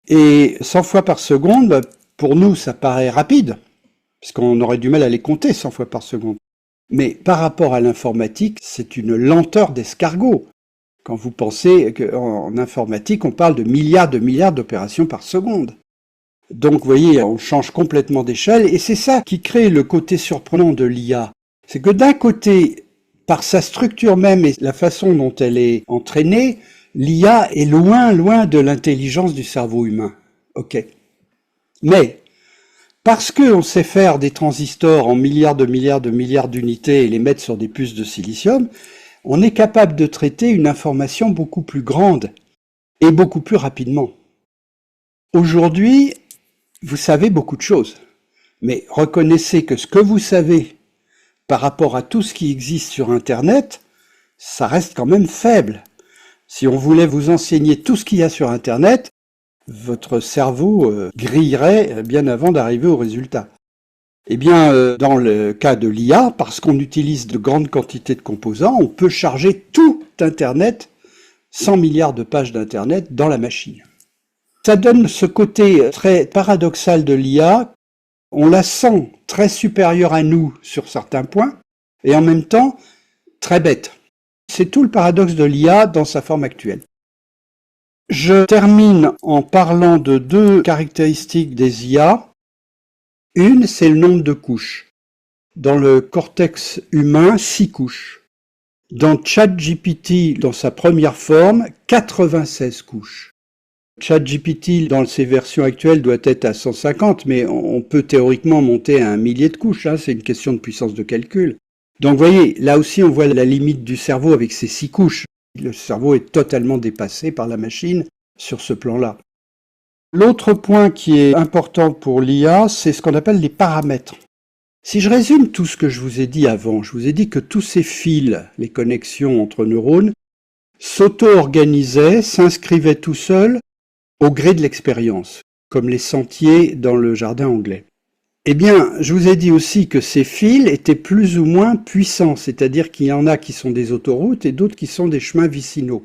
Et 100 fois par seconde, pour nous, ça paraît rapide, puisqu'on aurait du mal à les compter 100 fois par seconde. Mais par rapport à l'informatique, c'est une lenteur d'escargot. Quand vous pensez qu'en informatique, on parle de milliards d'opérations par seconde. Donc, vous voyez, on change complètement d'échelle, et c'est ça qui crée le côté surprenant de l'IA. C'est que d'un côté, par sa structure même et la façon dont elle est entraînée, l'IA est loin de l'intelligence du cerveau humain. Ok. Mais, parce qu'on sait faire des transistors en milliards d'unités et les mettre sur des puces de silicium, on est capable de traiter une information beaucoup plus grande et beaucoup plus rapidement. Aujourd'hui, vous savez beaucoup de choses, mais reconnaissez que ce que vous savez par rapport à tout ce qui existe sur Internet, ça reste quand même faible. Si on voulait vous enseigner tout ce qu'il y a sur Internet, votre cerveau grillerait bien avant d'arriver au résultat. Eh bien, dans le cas de l'IA, parce qu'on utilise de grandes quantités de composants, on peut charger tout Internet, 100 milliards de pages d'Internet, dans la machine. Ça donne ce côté très paradoxal de l'IA. On la sent très supérieure à nous sur certains points, et en même temps, très bête. C'est tout le paradoxe de l'IA dans sa forme actuelle. Je termine en parlant de deux caractéristiques des IA. Une, c'est le nombre de couches. Dans le cortex humain, 6 couches. Dans ChatGPT, dans sa première forme, 96 couches. ChatGPT, dans ses versions actuelles, doit être à 150, mais on peut théoriquement monter à 1 millier de couches. C'est une question de puissance de calcul. Donc vous voyez, là aussi on voit la limite du cerveau avec ces 6 couches. Le cerveau est totalement dépassé par la machine sur ce plan-là. L'autre point qui est important pour l'IA, c'est ce qu'on appelle les paramètres. Si je résume tout ce que je vous ai dit avant, je vous ai dit que tous ces fils, les connexions entre neurones, s'auto-organisaient, s'inscrivaient tout seuls au gré de l'expérience, comme les sentiers dans le jardin anglais. Eh bien, je vous ai dit aussi que ces fils étaient plus ou moins puissants, c'est-à-dire qu'il y en a qui sont des autoroutes et d'autres qui sont des chemins vicinaux.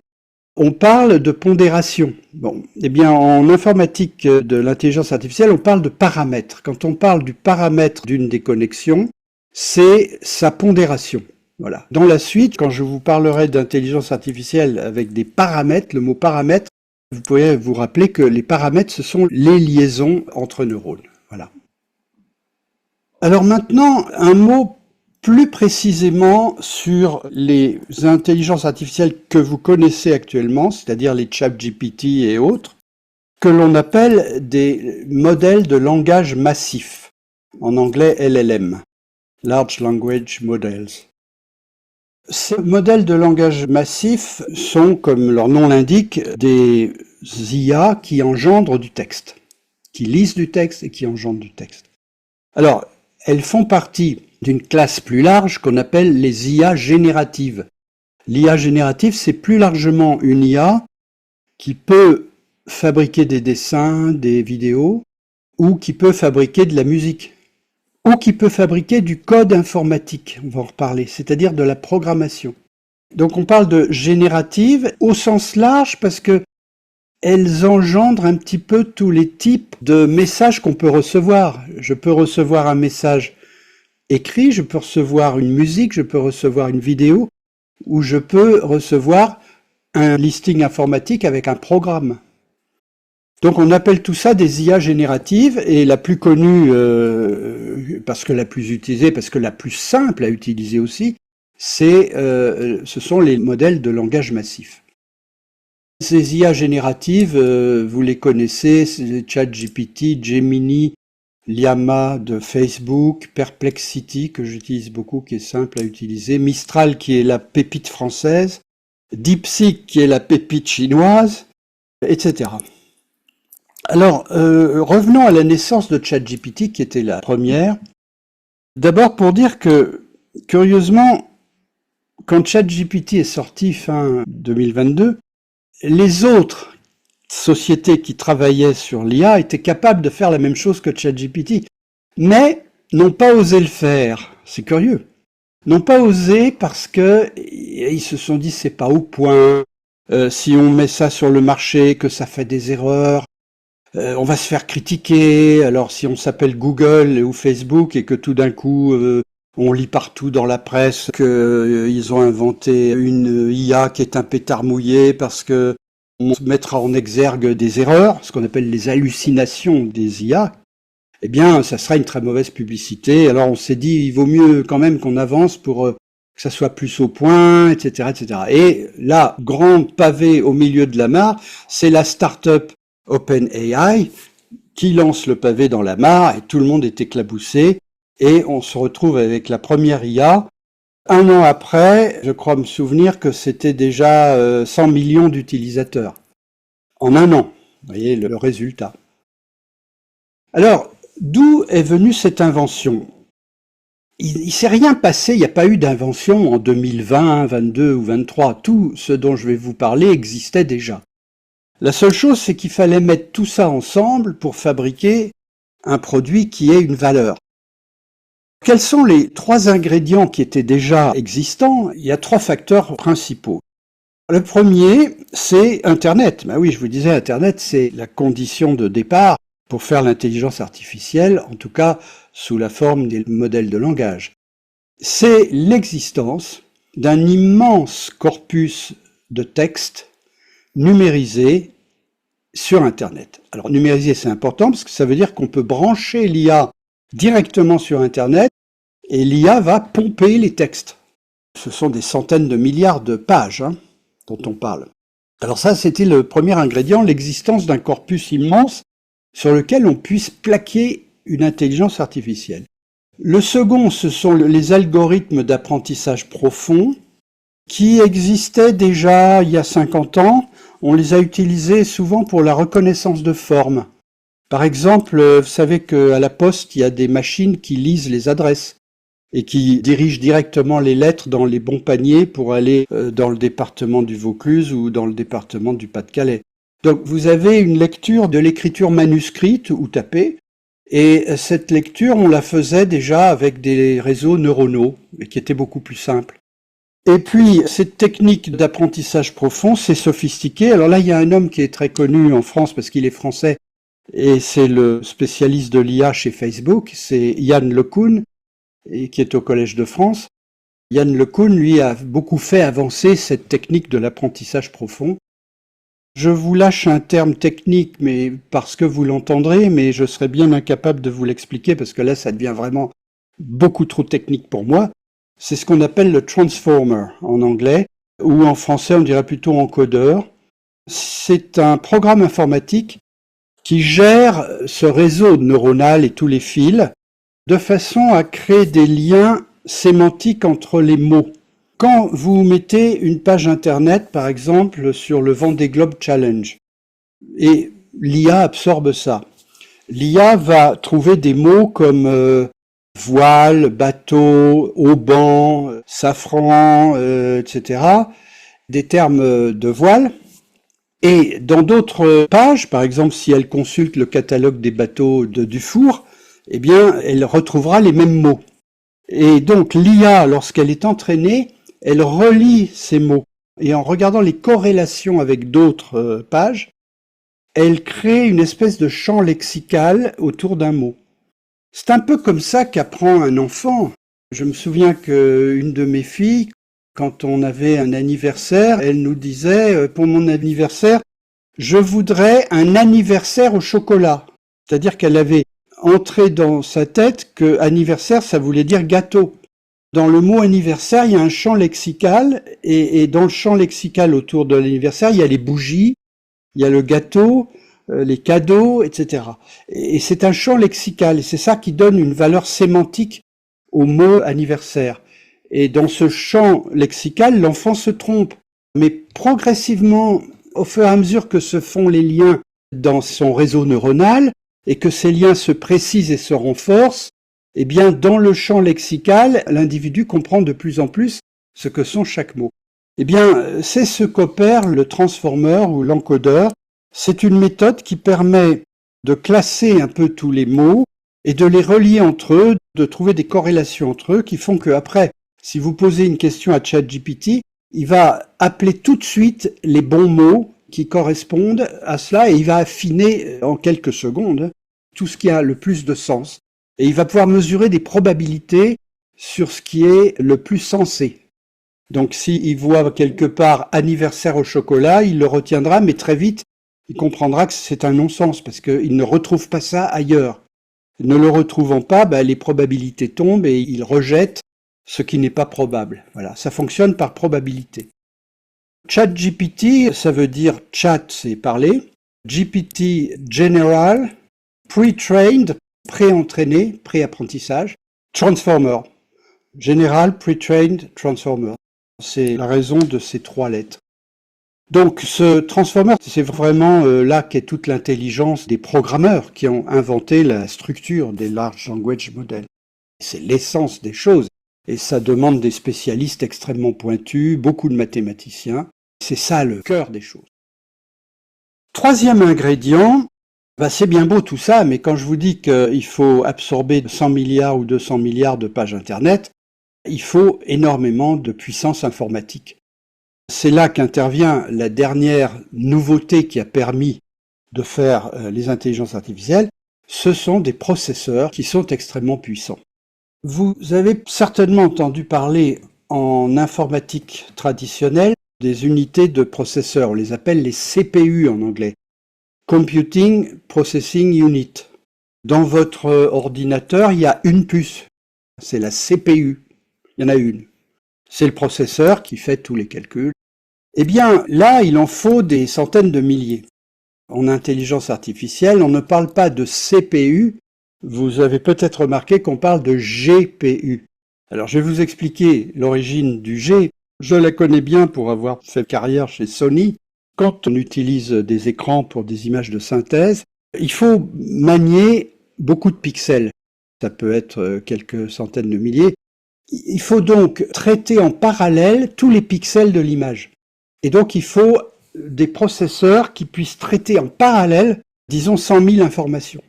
On parle de pondération. Bon, eh bien, en informatique de l'intelligence artificielle, on parle de paramètres. Quand on parle du paramètre d'une des connexions, c'est sa pondération. Voilà. Dans la suite, quand je vous parlerai d'intelligence artificielle avec des paramètres, le mot paramètre, vous pourrez vous rappeler que les paramètres, ce sont les liaisons entre neurones. Voilà. Alors maintenant, un mot plus précisément sur les intelligences artificielles que vous connaissez actuellement, c'est-à-dire les ChatGPT et autres, que l'on appelle des modèles de langage massif, en anglais LLM, Large Language Models. Ces modèles de langage massif sont, comme leur nom l'indique, des IA qui engendrent du texte, qui lisent du texte et qui engendrent du texte. Alors, elles font partie d'une classe plus large qu'on appelle les IA génératives. L'IA générative, c'est plus largement une IA qui peut fabriquer des dessins, des vidéos, ou qui peut fabriquer de la musique, ou qui peut fabriquer du code informatique, on va en reparler, c'est-à-dire de la programmation. Donc on parle de générative au sens large parce que elles engendrent un petit peu tous les types de messages qu'on peut recevoir. Je peux recevoir un message écrit, je peux recevoir une musique, je peux recevoir une vidéo, ou je peux recevoir un listing informatique avec un programme. Donc on appelle tout ça des IA génératives, et la plus connue, parce que la plus utilisée, parce que la plus simple à utiliser aussi, ce sont les modèles de langage massif. Ces IA génératives, vous les connaissez, c'est ChatGPT, Gemini, Llama de Facebook, Perplexity que j'utilise beaucoup, qui est simple à utiliser, Mistral qui est la pépite française, DeepSeek qui est la pépite chinoise, etc. Alors, revenons à la naissance de ChatGPT qui était la première. D'abord pour dire que, curieusement, quand ChatGPT est sorti fin 2022, les autres sociétés qui travaillaient sur l'IA étaient capables de faire la même chose que ChatGPT, mais n'ont pas osé le faire. C'est curieux. N'ont pas osé parce que ils se sont dit c'est pas au point. Si on met ça sur le marché, que ça fait des erreurs, on va se faire critiquer. Alors si on s'appelle Google ou Facebook et que tout d'un coup on lit partout dans la presse qu'ils ont inventé une IA qui est un pétard mouillé parce que on mettra en exergue des erreurs, ce qu'on appelle les hallucinations des IA, eh bien, ça sera une très mauvaise publicité. Alors on s'est dit, il vaut mieux quand même qu'on avance pour que ça soit plus au point, etc., etc. Et là, grand pavé au milieu de la mare, c'est la start-up OpenAI qui lance le pavé dans la mare et tout le monde est éclaboussé. Et on se retrouve avec la première IA. Un an après, je crois me souvenir que c'était déjà 100 millions d'utilisateurs. En un an. Vous voyez le résultat. Alors, d'où est venue cette invention? Il ne s'est rien passé, il n'y a pas eu d'invention en 2020, 22 ou 23. Tout ce dont je vais vous parler existait déjà. La seule chose, c'est qu'il fallait mettre tout ça ensemble pour fabriquer un produit qui ait une valeur. Quels sont les 3 ingrédients qui étaient déjà existants? Il y a 3 facteurs principaux. Le premier, c'est Internet. Ben oui, je vous disais, Internet, c'est la condition de départ pour faire l'intelligence artificielle, en tout cas sous la forme des modèles de langage. C'est l'existence d'un immense corpus de textes numérisés sur Internet. Alors numériser, c'est important parce que ça veut dire qu'on peut brancher l'IA directement sur Internet et l'IA va pomper les textes. Ce sont des centaines de milliards de pages dont on parle. Alors ça, c'était le premier ingrédient, l'existence d'un corpus immense sur lequel on puisse plaquer une intelligence artificielle. Le second, ce sont les algorithmes d'apprentissage profond qui existaient déjà il y a 50 ans. On les a utilisés souvent pour la reconnaissance de forme. Par exemple, vous savez qu'à la poste, il y a des machines qui lisent les adresses et qui dirigent directement les lettres dans les bons paniers pour aller dans le département du Vaucluse ou dans le département du Pas-de-Calais. Donc vous avez une lecture de l'écriture manuscrite ou tapée, et cette lecture, on la faisait déjà avec des réseaux neuronaux, et qui étaient beaucoup plus simples. Et puis, cette technique d'apprentissage profond, c'est sophistiqué. Alors là, il y a un homme qui est très connu en France parce qu'il est français, et c'est le spécialiste de l'IA chez Facebook, c'est Yann LeCun, qui est au Collège de France. Yann LeCun, lui, a beaucoup fait avancer cette technique de l'apprentissage profond. Je vous lâche un terme technique, mais parce que vous l'entendrez, mais je serais bien incapable de vous l'expliquer, parce que là, ça devient vraiment beaucoup trop technique pour moi. C'est ce qu'on appelle le transformer en anglais, ou en français, on dirait plutôt encodeur. C'est un programme informatique qui gère ce réseau neuronal et tous les fils, de façon à créer des liens sémantiques entre les mots. Quand vous mettez une page internet, par exemple, sur le Vendée Globe Challenge, et l'IA absorbe ça, l'IA va trouver des mots comme voile, bateau, auban, safran, etc., des termes de voile. Et dans d'autres pages, par exemple, si elle consulte le catalogue des bateaux de Dufour, eh bien, elle retrouvera les mêmes mots. Et donc, l'IA, lorsqu'elle est entraînée, elle relie ces mots. Et en regardant les corrélations avec d'autres pages, elle crée une espèce de champ lexical autour d'un mot. C'est un peu comme ça qu'apprend un enfant. Je me souviens qu'une de mes filles, quand on avait un anniversaire, elle nous disait, pour mon anniversaire, je voudrais un anniversaire au chocolat. C'est-à-dire qu'elle avait entré dans sa tête que anniversaire, ça voulait dire gâteau. Dans le mot anniversaire, il y a un champ lexical, et dans le champ lexical autour de l'anniversaire, il y a les bougies, il y a le gâteau, les cadeaux, etc. Et c'est un champ lexical, et c'est ça qui donne une valeur sémantique au mot anniversaire. Et dans ce champ lexical, l'enfant se trompe. Mais progressivement, au fur et à mesure que se font les liens dans son réseau neuronal, et que ces liens se précisent et se renforcent, eh bien, dans le champ lexical, l'individu comprend de plus en plus ce que sont chaque mot. Eh bien, c'est ce qu'opère le transformer ou l'encodeur. C'est une méthode qui permet de classer un peu tous les mots et de les relier entre eux, de trouver des corrélations entre eux qui font qu'après, si vous posez une question à ChatGPT, il va appeler tout de suite les bons mots qui correspondent à cela et il va affiner en quelques secondes tout ce qui a le plus de sens. Et il va pouvoir mesurer des probabilités sur ce qui est le plus sensé. Donc s'il voit quelque part anniversaire au chocolat, il le retiendra, mais très vite, il comprendra que c'est un non-sens parce qu'il ne retrouve pas ça ailleurs. Ne le retrouvant pas, les probabilités tombent et il rejette ce qui n'est pas probable. Voilà, ça fonctionne par probabilité. ChatGPT, ça veut dire chat, c'est parler. GPT General, Pre-trained, pré-entraîné, pré-apprentissage. Transformer, General Pre-trained Transformer. C'est la raison de ces 3 lettres. Donc ce transformer, c'est vraiment là qu'est toute l'intelligence des programmeurs qui ont inventé la structure des large language models. C'est l'essence des choses et ça demande des spécialistes extrêmement pointus, beaucoup de mathématiciens. C'est ça le cœur des choses. 3e ingrédient, c'est bien beau tout ça, mais quand je vous dis qu'il faut absorber 100 milliards ou 200 milliards de pages Internet, il faut énormément de puissance informatique. C'est là qu'intervient la dernière nouveauté qui a permis de faire les intelligences artificielles. Ce sont des processeurs qui sont extrêmement puissants. Vous avez certainement entendu parler en informatique traditionnelle des unités de processeurs. On les appelle les CPU en anglais. Computing Processing Unit. Dans votre ordinateur, il y a une puce. C'est la CPU. Il y en a une. C'est le processeur qui fait tous les calculs. Eh bien, là, il en faut des centaines de milliers. En intelligence artificielle, on ne parle pas de CPU. Vous avez peut-être remarqué qu'on parle de GPU. Alors, je vais vous expliquer l'origine du G. Je la connais bien pour avoir fait carrière chez Sony. Quand on utilise des écrans pour des images de synthèse, il faut manier beaucoup de pixels. Ça peut être quelques centaines de milliers. Il faut donc traiter en parallèle tous les pixels de l'image. Et donc il faut des processeurs qui puissent traiter en parallèle, disons 100 000 informations.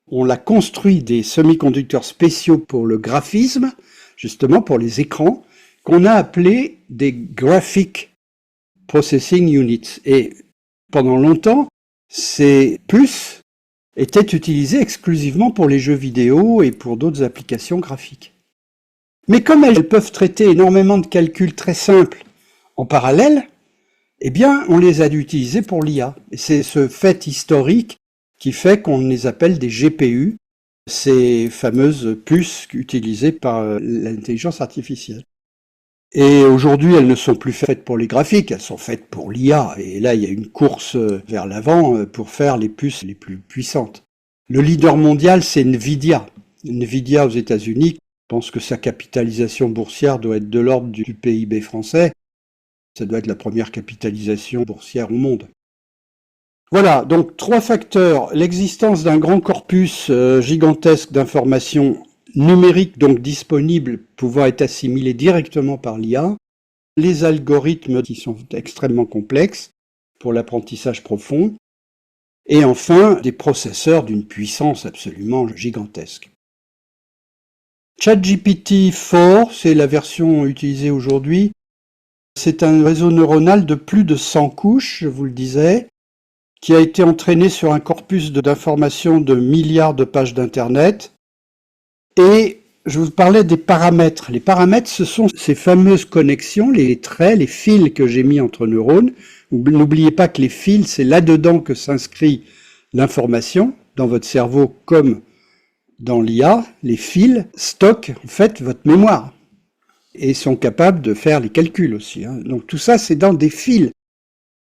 On a construit des semi-conducteurs spéciaux pour le graphisme, justement pour les écrans, qu'on a appelés des Graphic Processing Units. Et pendant longtemps, ces puces étaient utilisées exclusivement pour les jeux vidéo et pour d'autres applications graphiques. Mais comme elles peuvent traiter énormément de calculs très simples en parallèle, eh bien, on les a utilisés pour l'IA. Et c'est ce fait historique qui fait qu'on les appelle des GPU, ces fameuses puces utilisées par l'intelligence artificielle. Et aujourd'hui, elles ne sont plus faites pour les graphiques, elles sont faites pour l'IA. Et là, il y a une course vers l'avant pour faire les puces les plus puissantes. Le leader mondial, c'est Nvidia. Nvidia aux États-Unis, je pense que sa capitalisation boursière doit être de l'ordre du PIB français. Ça doit être la première capitalisation boursière au monde. Voilà, donc 3 facteurs. L'existence d'un grand corpus gigantesque d'informations numériques, donc disponibles, pouvant être assimilées directement par l'IA. Les algorithmes qui sont extrêmement complexes pour l'apprentissage profond. Et enfin, des processeurs d'une puissance absolument gigantesque. ChatGPT-4, c'est la version utilisée aujourd'hui. C'est un réseau neuronal de plus de 100 couches, je vous le disais, qui a été entraîné sur un corpus d'informations de milliards de pages d'Internet. Et je vous parlais des paramètres. Les paramètres, ce sont ces fameuses connexions, les traits, les fils que j'ai mis entre neurones. N'oubliez pas que les fils, c'est là-dedans que s'inscrit l'information, dans votre cerveau comme dans l'IA. Les fils stockent en fait votre mémoire et sont capables de faire les calculs aussi. Donc tout ça, c'est dans des fils.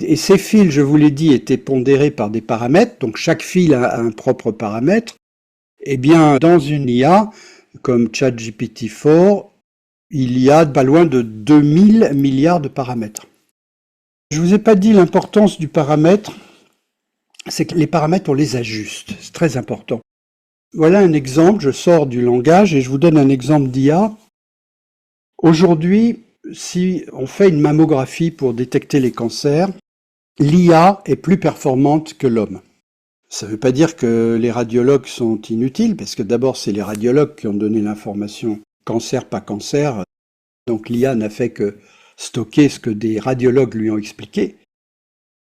Et ces fils, je vous l'ai dit, étaient pondérés par des paramètres, donc chaque fil a un propre paramètre. Eh bien, dans une IA, comme ChatGPT-4, il y a pas loin de 2000 milliards de paramètres. Je vous ai pas dit l'importance du paramètre, c'est que les paramètres, on les ajuste, c'est très important. Voilà un exemple, je sors du langage et je vous donne un exemple d'IA. Aujourd'hui, si on fait une mammographie pour détecter les cancers, l'IA est plus performante que l'homme. Ça ne veut pas dire que les radiologues sont inutiles, parce que d'abord, c'est les radiologues qui ont donné l'information cancer, pas cancer. Donc l'IA n'a fait que stocker ce que des radiologues lui ont expliqué.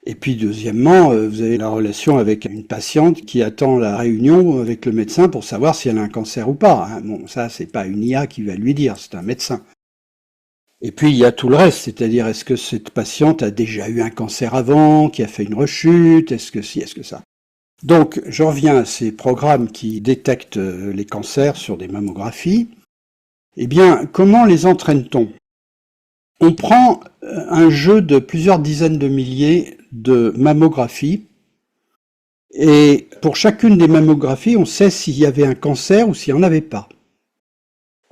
Et puis deuxièmement, vous avez la relation avec une patiente qui attend la réunion avec le médecin pour savoir si elle a un cancer ou pas. Bon, ça, c'est pas une IA qui va lui dire, c'est un médecin. Et puis il y a tout le reste, c'est-à-dire est-ce que cette patiente a déjà eu un cancer avant, qui a fait une rechute, est-ce que si, est-ce que ça. Donc je reviens à ces programmes qui détectent les cancers sur des mammographies. Eh bien, comment les entraîne-t-on? On prend un jeu de plusieurs dizaines de milliers de mammographies, et pour chacune des mammographies, on sait s'il y avait un cancer ou s'il n'y en avait pas.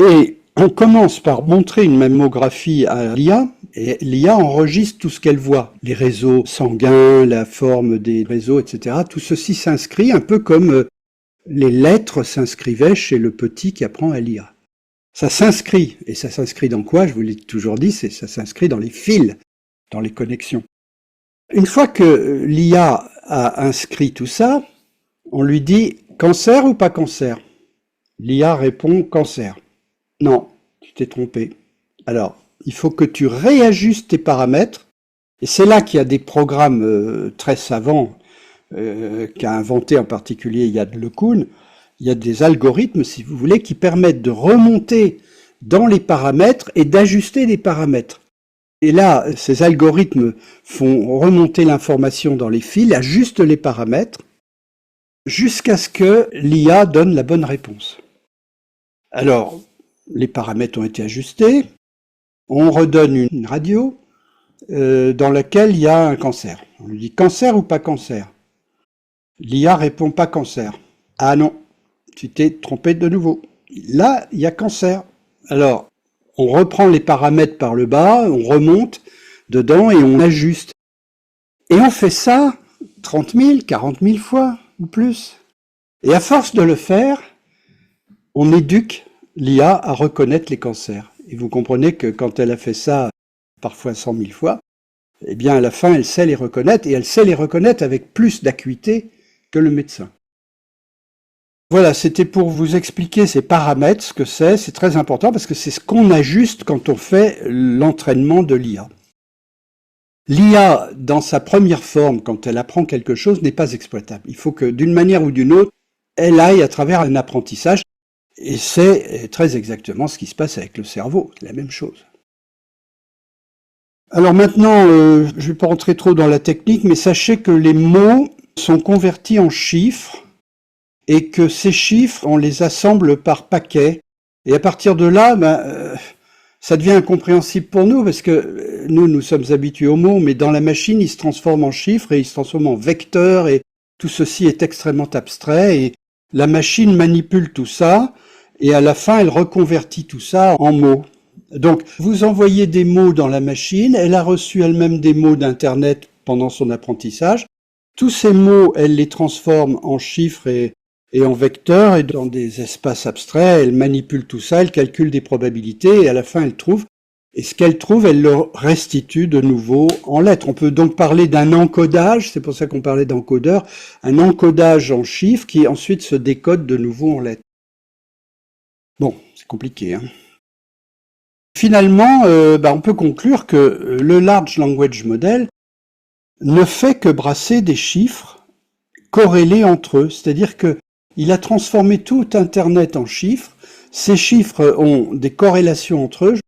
Et on commence par montrer une mammographie à l'IA, et l'IA enregistre tout ce qu'elle voit. Les réseaux sanguins, la forme des réseaux, etc. Tout ceci s'inscrit un peu comme les lettres s'inscrivaient chez le petit qui apprend à lire. Ça s'inscrit. Et ça s'inscrit dans quoi? Je vous l'ai toujours dit, ça s'inscrit dans les fils, dans les connexions. Une fois que l'IA a inscrit tout ça, on lui dit « cancer ou pas cancer ?» L'IA répond « cancer ». Non, tu t'es trompé. Alors, il faut que tu réajustes tes paramètres, et c'est là qu'il y a des programmes très savants qu'a inventé en particulier Yann LeCun. Il y a des algorithmes, si vous voulez, qui permettent de remonter dans les paramètres et d'ajuster les paramètres. Et là, ces algorithmes font remonter l'information dans les fils, ajustent les paramètres, jusqu'à ce que l'IA donne la bonne réponse. Alors, les paramètres ont été ajustés, on redonne une radio dans laquelle il y a un cancer. On lui dit cancer ou pas cancer? L'IA répond pas cancer. Ah non, tu t'es trompé de nouveau. Là, il y a cancer. Alors, on reprend les paramètres par le bas, on remonte dedans et on ajuste. Et on fait ça 30 000, 40 000 fois ou plus. Et à force de le faire, on éduque l'IA à reconnaître les cancers. Et vous comprenez que quand elle a fait ça parfois 100 000 fois, eh bien à la fin, elle sait les reconnaître, et elle sait les reconnaître avec plus d'acuité que le médecin. Voilà, c'était pour vous expliquer ces paramètres, ce que c'est très important parce que c'est ce qu'on ajuste quand on fait l'entraînement de l'IA. L'IA, dans sa première forme, quand elle apprend quelque chose, n'est pas exploitable. Il faut que, d'une manière ou d'une autre, elle aille à travers un apprentissage, et c'est très exactement ce qui se passe avec le cerveau, c'est la même chose. Alors maintenant, je ne vais pas rentrer trop dans la technique, mais sachez que les mots sont convertis en chiffres, et que ces chiffres, on les assemble par paquets. Et à partir de là, ça devient incompréhensible pour nous, parce que nous sommes habitués aux mots, mais dans la machine, ils se transforment en chiffres, et ils se transforment en vecteurs, et tout ceci est extrêmement abstrait, et la machine manipule tout ça, et à la fin, elle reconvertit tout ça en mots. Donc, vous envoyez des mots dans la machine, elle a reçu elle-même des mots d'Internet pendant son apprentissage. Tous ces mots, elle les transforme en chiffres et en vecteurs et dans des espaces abstraits, elle manipule tout ça, elle calcule des probabilités et à la fin elle trouve. Et ce qu'elle trouve, elle le restitue de nouveau en lettres. On peut donc parler d'un encodage, c'est pour ça qu'on parlait d'encodeur, un encodage en chiffres qui ensuite se décode de nouveau en lettres. Bon, c'est compliqué, hein. Finalement, on peut conclure que le Large Language Model ne fait que brasser des chiffres corrélés entre eux. C'est-à-dire que il a transformé tout Internet en chiffres. Ces chiffres ont des corrélations entre eux.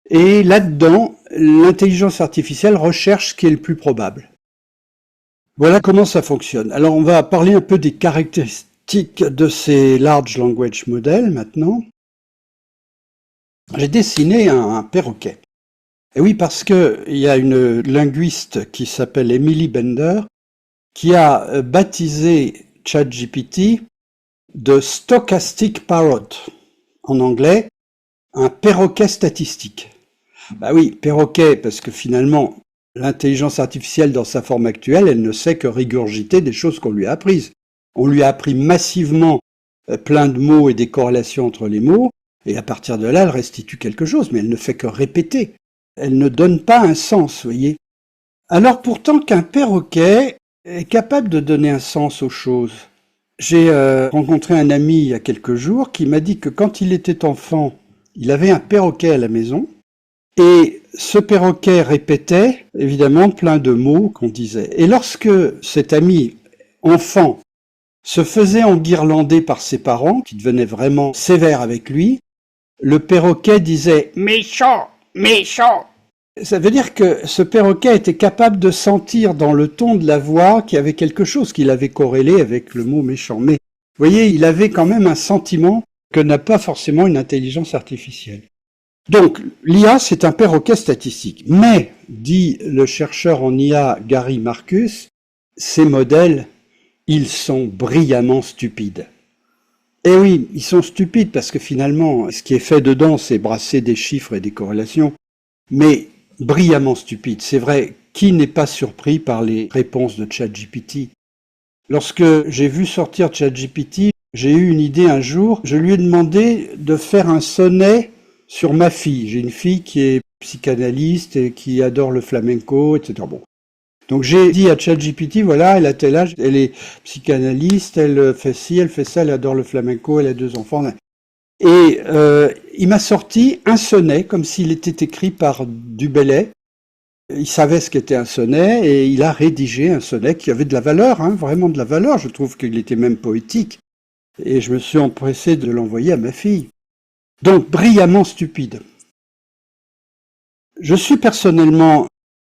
Et là-dedans, l'intelligence artificielle recherche ce qui est le plus probable. Voilà comment ça fonctionne. Alors on va parler un peu des caractéristiques de ces Large Language Models maintenant. J'ai dessiné un perroquet. Et oui, parce qu'il y a une linguiste qui s'appelle Emily Bender qui a baptisé ChatGPT de Stochastic Parrot, en anglais, un perroquet statistique. Bah oui, perroquet, parce que finalement, l'intelligence artificielle dans sa forme actuelle, elle ne sait que régurgiter des choses qu'on lui a apprises. On lui a appris massivement plein de mots et des corrélations entre les mots, et à partir de là, elle restitue quelque chose, mais elle ne fait que répéter. Elle ne donne pas un sens, vous voyez. Alors pourtant qu'un perroquet est capable de donner un sens aux choses. J'ai rencontré un ami il y a quelques jours qui m'a dit que quand il était enfant, il avait un perroquet à la maison, et ce perroquet répétait évidemment plein de mots qu'on disait. Et lorsque cet ami enfant se faisait enguirlander par ses parents, qui devenaient vraiment sévères avec lui, le perroquet disait « méchant, méchant ». Ça veut dire que ce perroquet était capable de sentir dans le ton de la voix qu'il y avait quelque chose qu'il avait corrélé avec le mot méchant. Mais vous voyez, il avait quand même un sentiment que n'a pas forcément une intelligence artificielle. Donc, l'IA, c'est un perroquet statistique. Mais, dit le chercheur en IA Gary Marcus, ces modèles, ils sont brillamment stupides. Eh oui, ils sont stupides parce que finalement, ce qui est fait dedans, c'est brasser des chiffres et des corrélations. Mais brillamment stupides. C'est vrai, qui n'est pas surpris par les réponses de ChatGPT? Lorsque j'ai vu sortir ChatGPT, j'ai eu une idée un jour. Je lui ai demandé de faire un sonnet sur ma fille. J'ai une fille qui est psychanalyste et qui adore le flamenco, etc. Bon. Donc j'ai dit à ChatGPT, voilà, elle a tel âge, elle est psychanalyste, elle fait ci, elle fait ça, elle adore le flamenco, elle a 2 enfants. Et il m'a sorti un sonnet, comme s'il était écrit par Du Bellay. Il savait ce qu'était un sonnet, et il a rédigé un sonnet qui avait de la valeur, hein, vraiment de la valeur. Je trouve qu'il était même poétique. Et je me suis empressé de l'envoyer à ma fille. Donc, brillamment stupide. Je suis personnellement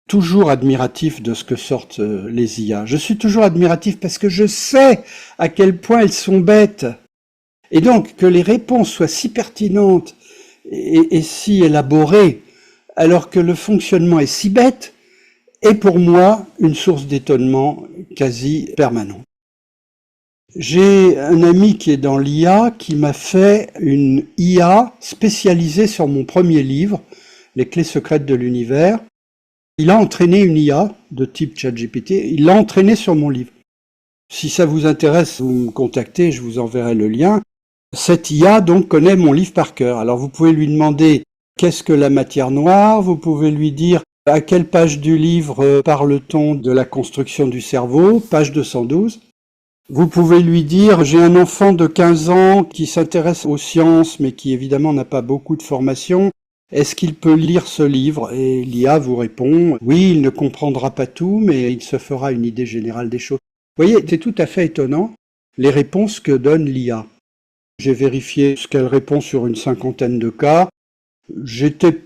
toujours admiratif de ce que sortent les IA. Je suis toujours admiratif parce que je sais à quel point elles sont bêtes. Et donc, que les réponses soient si pertinentes et si élaborées, alors que le fonctionnement est si bête, est pour moi une source d'étonnement quasi permanent. J'ai un ami qui est dans l'IA qui m'a fait une IA spécialisée sur mon premier livre, Les clés secrètes de l'univers. Il a entraîné une IA de type ChatGPT, il l'a entraîné sur mon livre. Si ça vous intéresse, vous me contactez, je vous enverrai le lien. Cette IA donc connaît mon livre par cœur. Alors vous pouvez lui demander qu'est-ce que la matière noire, vous pouvez lui dire à quelle page du livre parle-t-on de la construction du cerveau, page 212. Vous pouvez lui dire j'ai un enfant de 15 ans qui s'intéresse aux sciences mais qui évidemment n'a pas beaucoup de formation. Est-ce qu'il peut lire ce livre? Et l'IA vous répond oui, il ne comprendra pas tout mais il se fera une idée générale des choses. Vous voyez, c'est tout à fait étonnant les réponses que donne l'IA. J'ai vérifié ce qu'elle répond sur une 50aine de cas. J'étais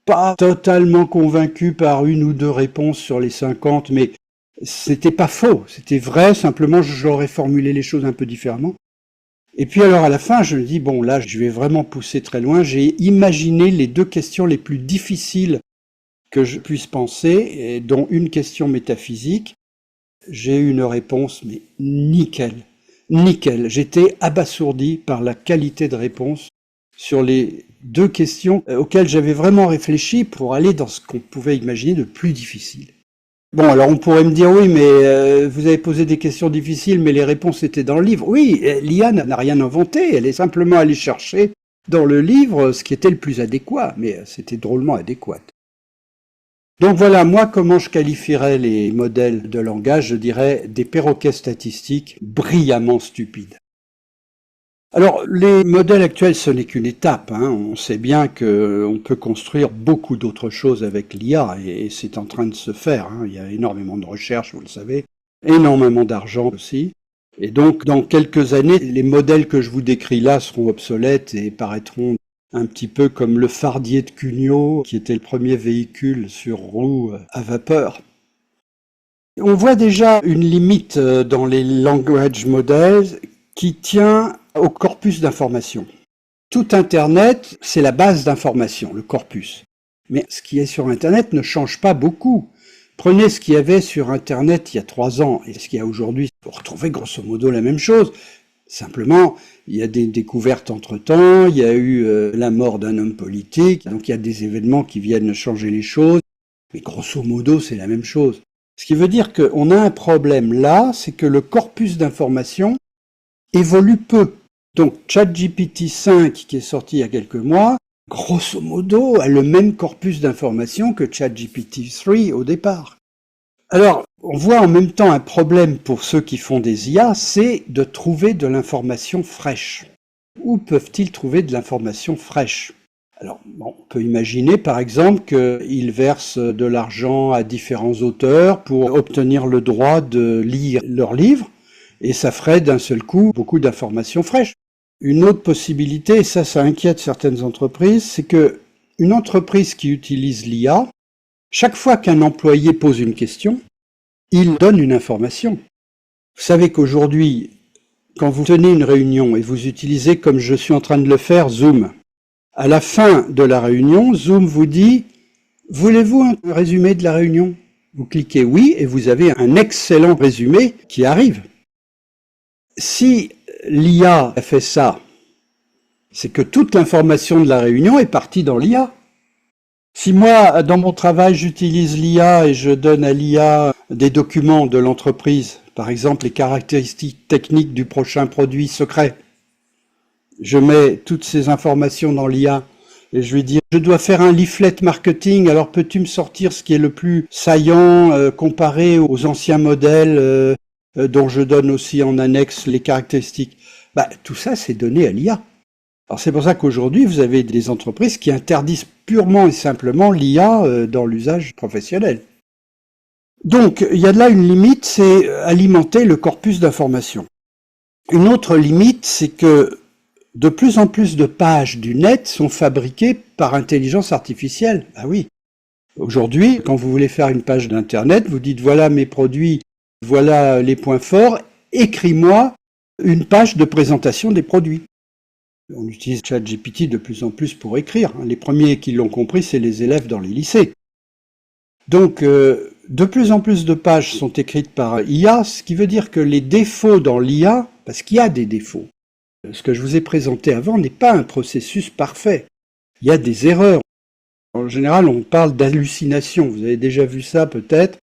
pas totalement convaincu par 1 ou 2 réponses sur les 50, mais c'était pas faux, c'était vrai, simplement j'aurais formulé les choses un peu différemment. Et puis alors à la fin, je me dis, bon là, je vais vraiment pousser très loin, j'ai imaginé les 2 questions les plus difficiles que je puisse penser, et dont une question métaphysique. J'ai eu une réponse, mais nickel. Nickel, j'étais abasourdi par la qualité de réponse sur les 2 questions auxquelles j'avais vraiment réfléchi pour aller dans ce qu'on pouvait imaginer de plus difficile. Bon, alors on pourrait me dire, oui, mais vous avez posé des questions difficiles, mais les réponses étaient dans le livre. Oui, l'IA n'a rien inventé, elle est simplement allée chercher dans le livre ce qui était le plus adéquat, mais c'était drôlement adéquat. Donc voilà, moi, comment je qualifierais les modèles de langage? Je dirais des perroquets statistiques brillamment stupides. Alors, les modèles actuels, ce n'est qu'une étape, hein. On sait bien qu'on peut construire beaucoup d'autres choses avec l'IA, et c'est en train de se faire, hein. Il y a énormément de recherches, vous le savez, énormément d'argent aussi. Et donc, dans quelques années, les modèles que je vous décris là seront obsolètes et paraîtront un petit peu comme le Fardier de Cugnot, qui était le premier véhicule sur roue à vapeur. On voit déjà une limite dans les language models qui tient au corpus d'information. Tout Internet, c'est la base d'information, le corpus. Mais ce qui est sur Internet ne change pas beaucoup. Prenez ce qu'il y avait sur Internet il y a 3 ans et ce qu'il y a aujourd'hui, vous retrouvez grosso modo la même chose. Simplement, il y a des découvertes entre-temps, il y a eu la mort d'un homme politique, donc il y a des événements qui viennent changer les choses, mais grosso modo, c'est la même chose. Ce qui veut dire qu'on a un problème là, c'est que le corpus d'information évolue peu. Donc ChatGPT 5, qui est sorti il y a quelques mois, grosso modo, a le même corpus d'information que ChatGPT 3 au départ. Alors, on voit en même temps un problème pour ceux qui font des IA, c'est de trouver de l'information fraîche. Où peuvent-ils trouver de l'information fraîche? Alors, on peut imaginer par exemple qu'ils versent de l'argent à différents auteurs pour obtenir le droit de lire leurs livres, et ça ferait d'un seul coup beaucoup d'informations fraîches. Une autre possibilité, et ça inquiète certaines entreprises, c'est que une entreprise qui utilise l'IA, chaque fois qu'un employé pose une question, il donne une information. Vous savez qu'aujourd'hui, quand vous tenez une réunion et vous utilisez, comme je suis en train de le faire, Zoom, à la fin de la réunion, Zoom vous dit « Voulez-vous un résumé de la réunion ?» Vous cliquez « Oui » et vous avez un excellent résumé qui arrive. Si l'IA a fait ça, c'est que toute l'information de la réunion est partie dans l'IA. Si moi, dans mon travail, j'utilise l'IA et je donne à l'IA des documents de l'entreprise, par exemple les caractéristiques techniques du prochain produit secret, je mets toutes ces informations dans l'IA et je lui dis « Je dois faire un leaflet marketing, alors peux-tu me sortir ce qui est le plus saillant comparé aux anciens modèles dont je donne aussi en annexe les caractéristiques ?» Tout ça, c'est donné à l'IA. Alors c'est pour ça qu'aujourd'hui, vous avez des entreprises qui interdisent purement et simplement l'IA dans l'usage professionnel. Donc, il y a là une limite, c'est alimenter le corpus d'information. Une autre limite, c'est que de plus en plus de pages du net sont fabriquées par intelligence artificielle. Ah oui. Aujourd'hui, quand vous voulez faire une page d'Internet, vous dites voilà mes produits, voilà les points forts, écris-moi une page de présentation des produits. On utilise ChatGPT de plus en plus pour écrire. Les premiers qui l'ont compris, c'est les élèves dans les lycées. Donc, de plus en plus de pages sont écrites par IA, ce qui veut dire que les défauts dans l'IA, parce qu'il y a des défauts, ce que je vous ai présenté avant n'est pas un processus parfait. Il y a des erreurs. En général, on parle d'hallucination. Vous avez déjà vu ça peut-être.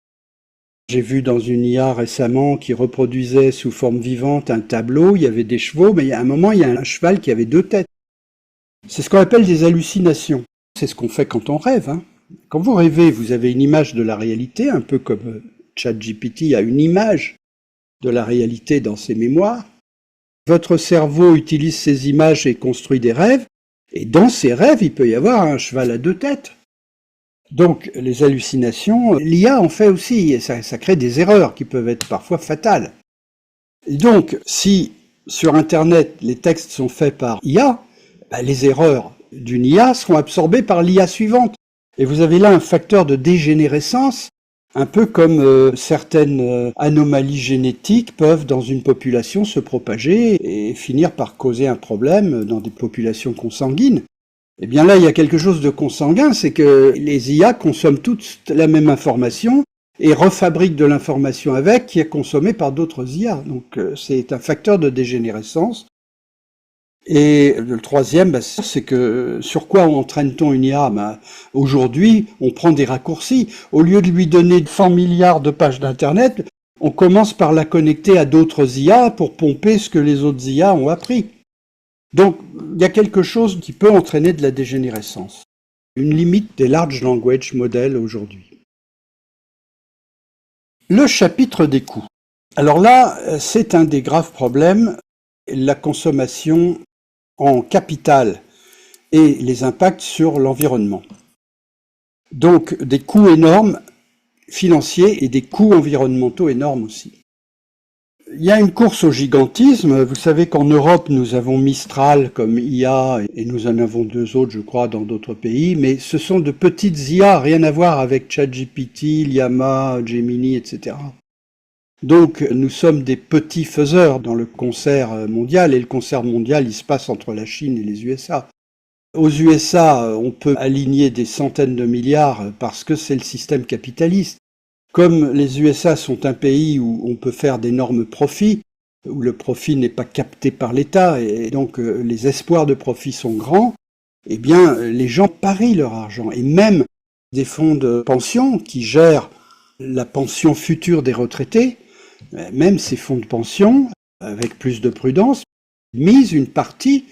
J'ai vu dans une IA récemment qui reproduisait sous forme vivante un tableau, il y avait des chevaux, mais à un moment, il y a un cheval qui avait 2 têtes. C'est ce qu'on appelle des hallucinations. C'est ce qu'on fait quand on rêve, hein. Quand vous rêvez, vous avez une image de la réalité, un peu comme ChatGPT a une image de la réalité dans ses mémoires. Votre cerveau utilise ces images et construit des rêves, et dans ces rêves, il peut y avoir un cheval à 2 têtes. Donc, les hallucinations, l'IA en fait aussi, et ça crée des erreurs qui peuvent être parfois fatales. Et donc, si sur Internet, les textes sont faits par IA, les erreurs d'une IA seront absorbées par l'IA suivante. Et vous avez là un facteur de dégénérescence, un peu comme certaines anomalies génétiques peuvent dans une population se propager et finir par causer un problème dans des populations consanguines. Eh bien là, il y a quelque chose de consanguin, c'est que les IA consomment toutes la même information et refabriquent de l'information avec qui est consommée par d'autres IA. Donc c'est un facteur de dégénérescence. Et le troisième, c'est que sur quoi entraîne-t-on une IA? Aujourd'hui, on prend des raccourcis. Au lieu de lui donner 100 milliards de pages d'Internet, on commence par la connecter à d'autres IA pour pomper ce que les autres IA ont appris. Donc, il y a quelque chose qui peut entraîner de la dégénérescence. Une limite des large language models aujourd'hui. Le chapitre des coûts. Alors là, c'est un des graves problèmes. la consommation en capital et les impacts sur l'environnement. Donc des coûts énormes financiers et des coûts environnementaux énormes aussi. Il y a une course au gigantisme. Vous savez qu'en Europe, nous avons Mistral comme IA et nous en avons deux autres, je crois, dans d'autres pays. Mais ce sont de petites IA, rien à voir avec ChatGPT, Llama, Gemini, etc. Donc nous sommes des petits faiseurs dans le concert mondial et le concert mondial, il se passe entre la Chine et les USA. Aux USA, on peut aligner des centaines de milliards parce que c'est le système capitaliste. Comme les USA sont un pays où on peut faire d'énormes profits, où le profit n'est pas capté par l'État et donc les espoirs de profit sont grands, eh bien les gens parient leur argent. Et même des fonds de pension qui gèrent la pension future des retraités, même ces fonds de pension, avec plus de prudence, misent une partie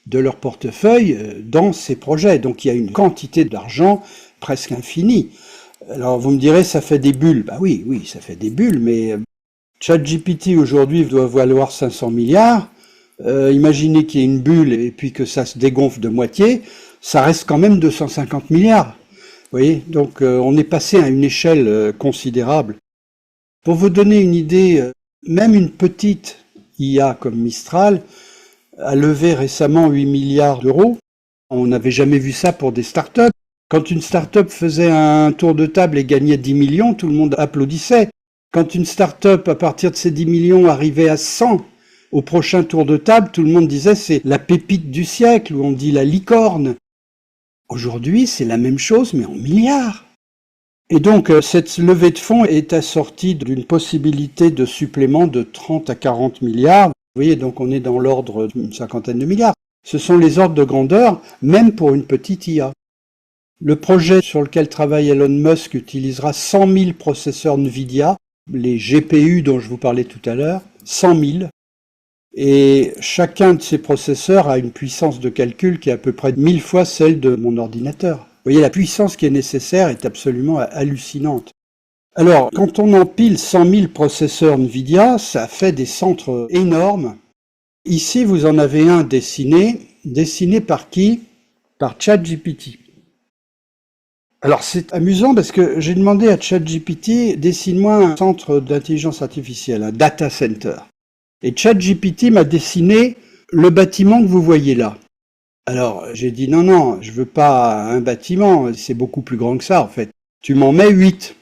de leur portefeuille dans ces projets. Donc il y a une quantité d'argent presque infinie. Alors vous me direz, ça fait des bulles. Bah oui, ça fait des bulles, mais ChatGPT aujourd'hui doit valoir 500 milliards. Imaginez qu'il y ait une bulle et puis que ça se dégonfle de moitié, ça reste quand même 250 milliards. Vous voyez, donc on est passé à une échelle considérable. Pour vous donner une idée, même une petite IA comme Mistral a levé récemment 8 milliards d'euros. On n'avait jamais vu ça pour des startups. Quand une start-up faisait un tour de table et gagnait 10 millions, tout le monde applaudissait. Quand une start-up, à partir de ces 10 millions, arrivait à 100 au prochain tour de table, tout le monde disait c'est la pépite du siècle, ou on dit la licorne. Aujourd'hui, c'est la même chose, mais en milliards. Et donc, cette levée de fonds est assortie d'une possibilité de supplément de 30 à 40 milliards. Vous voyez, donc on est dans l'ordre d'une cinquantaine de milliards. Ce sont les ordres de grandeur, même pour une petite IA. Le projet sur lequel travaille Elon Musk utilisera 100 000 processeurs NVIDIA, les GPU dont je vous parlais tout à l'heure, 100 000. Et chacun de ces processeurs a une puissance de calcul qui est à peu près 1000 fois celle de mon ordinateur. Vous voyez, la puissance qui est nécessaire est absolument hallucinante. Alors, quand on empile 100 000 processeurs NVIDIA, ça fait des centres énormes. Ici, vous en avez un dessiné. Dessiné par qui? Par ChatGPT. Alors c'est amusant parce que j'ai demandé à ChatGPT, dessine-moi un centre d'intelligence artificielle, un data center. Et ChatGPT m'a dessiné le bâtiment que vous voyez là. Alors j'ai dit non, je veux pas un bâtiment, c'est beaucoup plus grand que ça en fait. Tu m'en mets 8.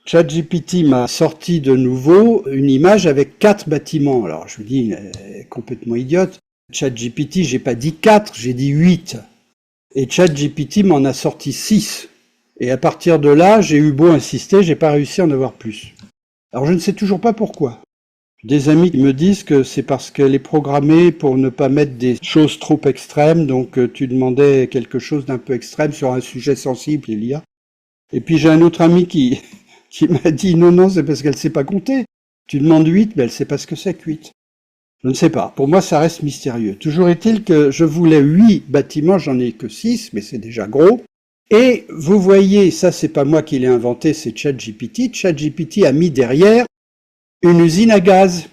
ChatGPT m'a sorti de nouveau une image avec 4 bâtiments. Alors je lui dis, complètement idiote. ChatGPT, j'ai pas dit 4, j'ai dit 8. Et ChatGPT m'en a sorti 6. Et à partir de là, j'ai eu beau insister, j'ai pas réussi à en avoir plus. Alors je ne sais toujours pas pourquoi. Des amis me disent que c'est parce qu'elle est programmée pour ne pas mettre des choses trop extrêmes, donc tu demandais quelque chose d'un peu extrême sur un sujet sensible, l'IA. Et puis j'ai un autre ami qui m'a dit non, c'est parce qu'elle sait pas compter. Tu demandes 8, mais elle sait pas ce que c'est que 8. Je ne sais pas. Pour moi, ça reste mystérieux. Toujours est-il que je voulais 8 bâtiments, j'en ai que 6, mais c'est déjà gros. Et vous voyez, ça c'est pas moi qui l'ai inventé, c'est ChatGPT. ChatGPT a mis derrière une usine à gaz.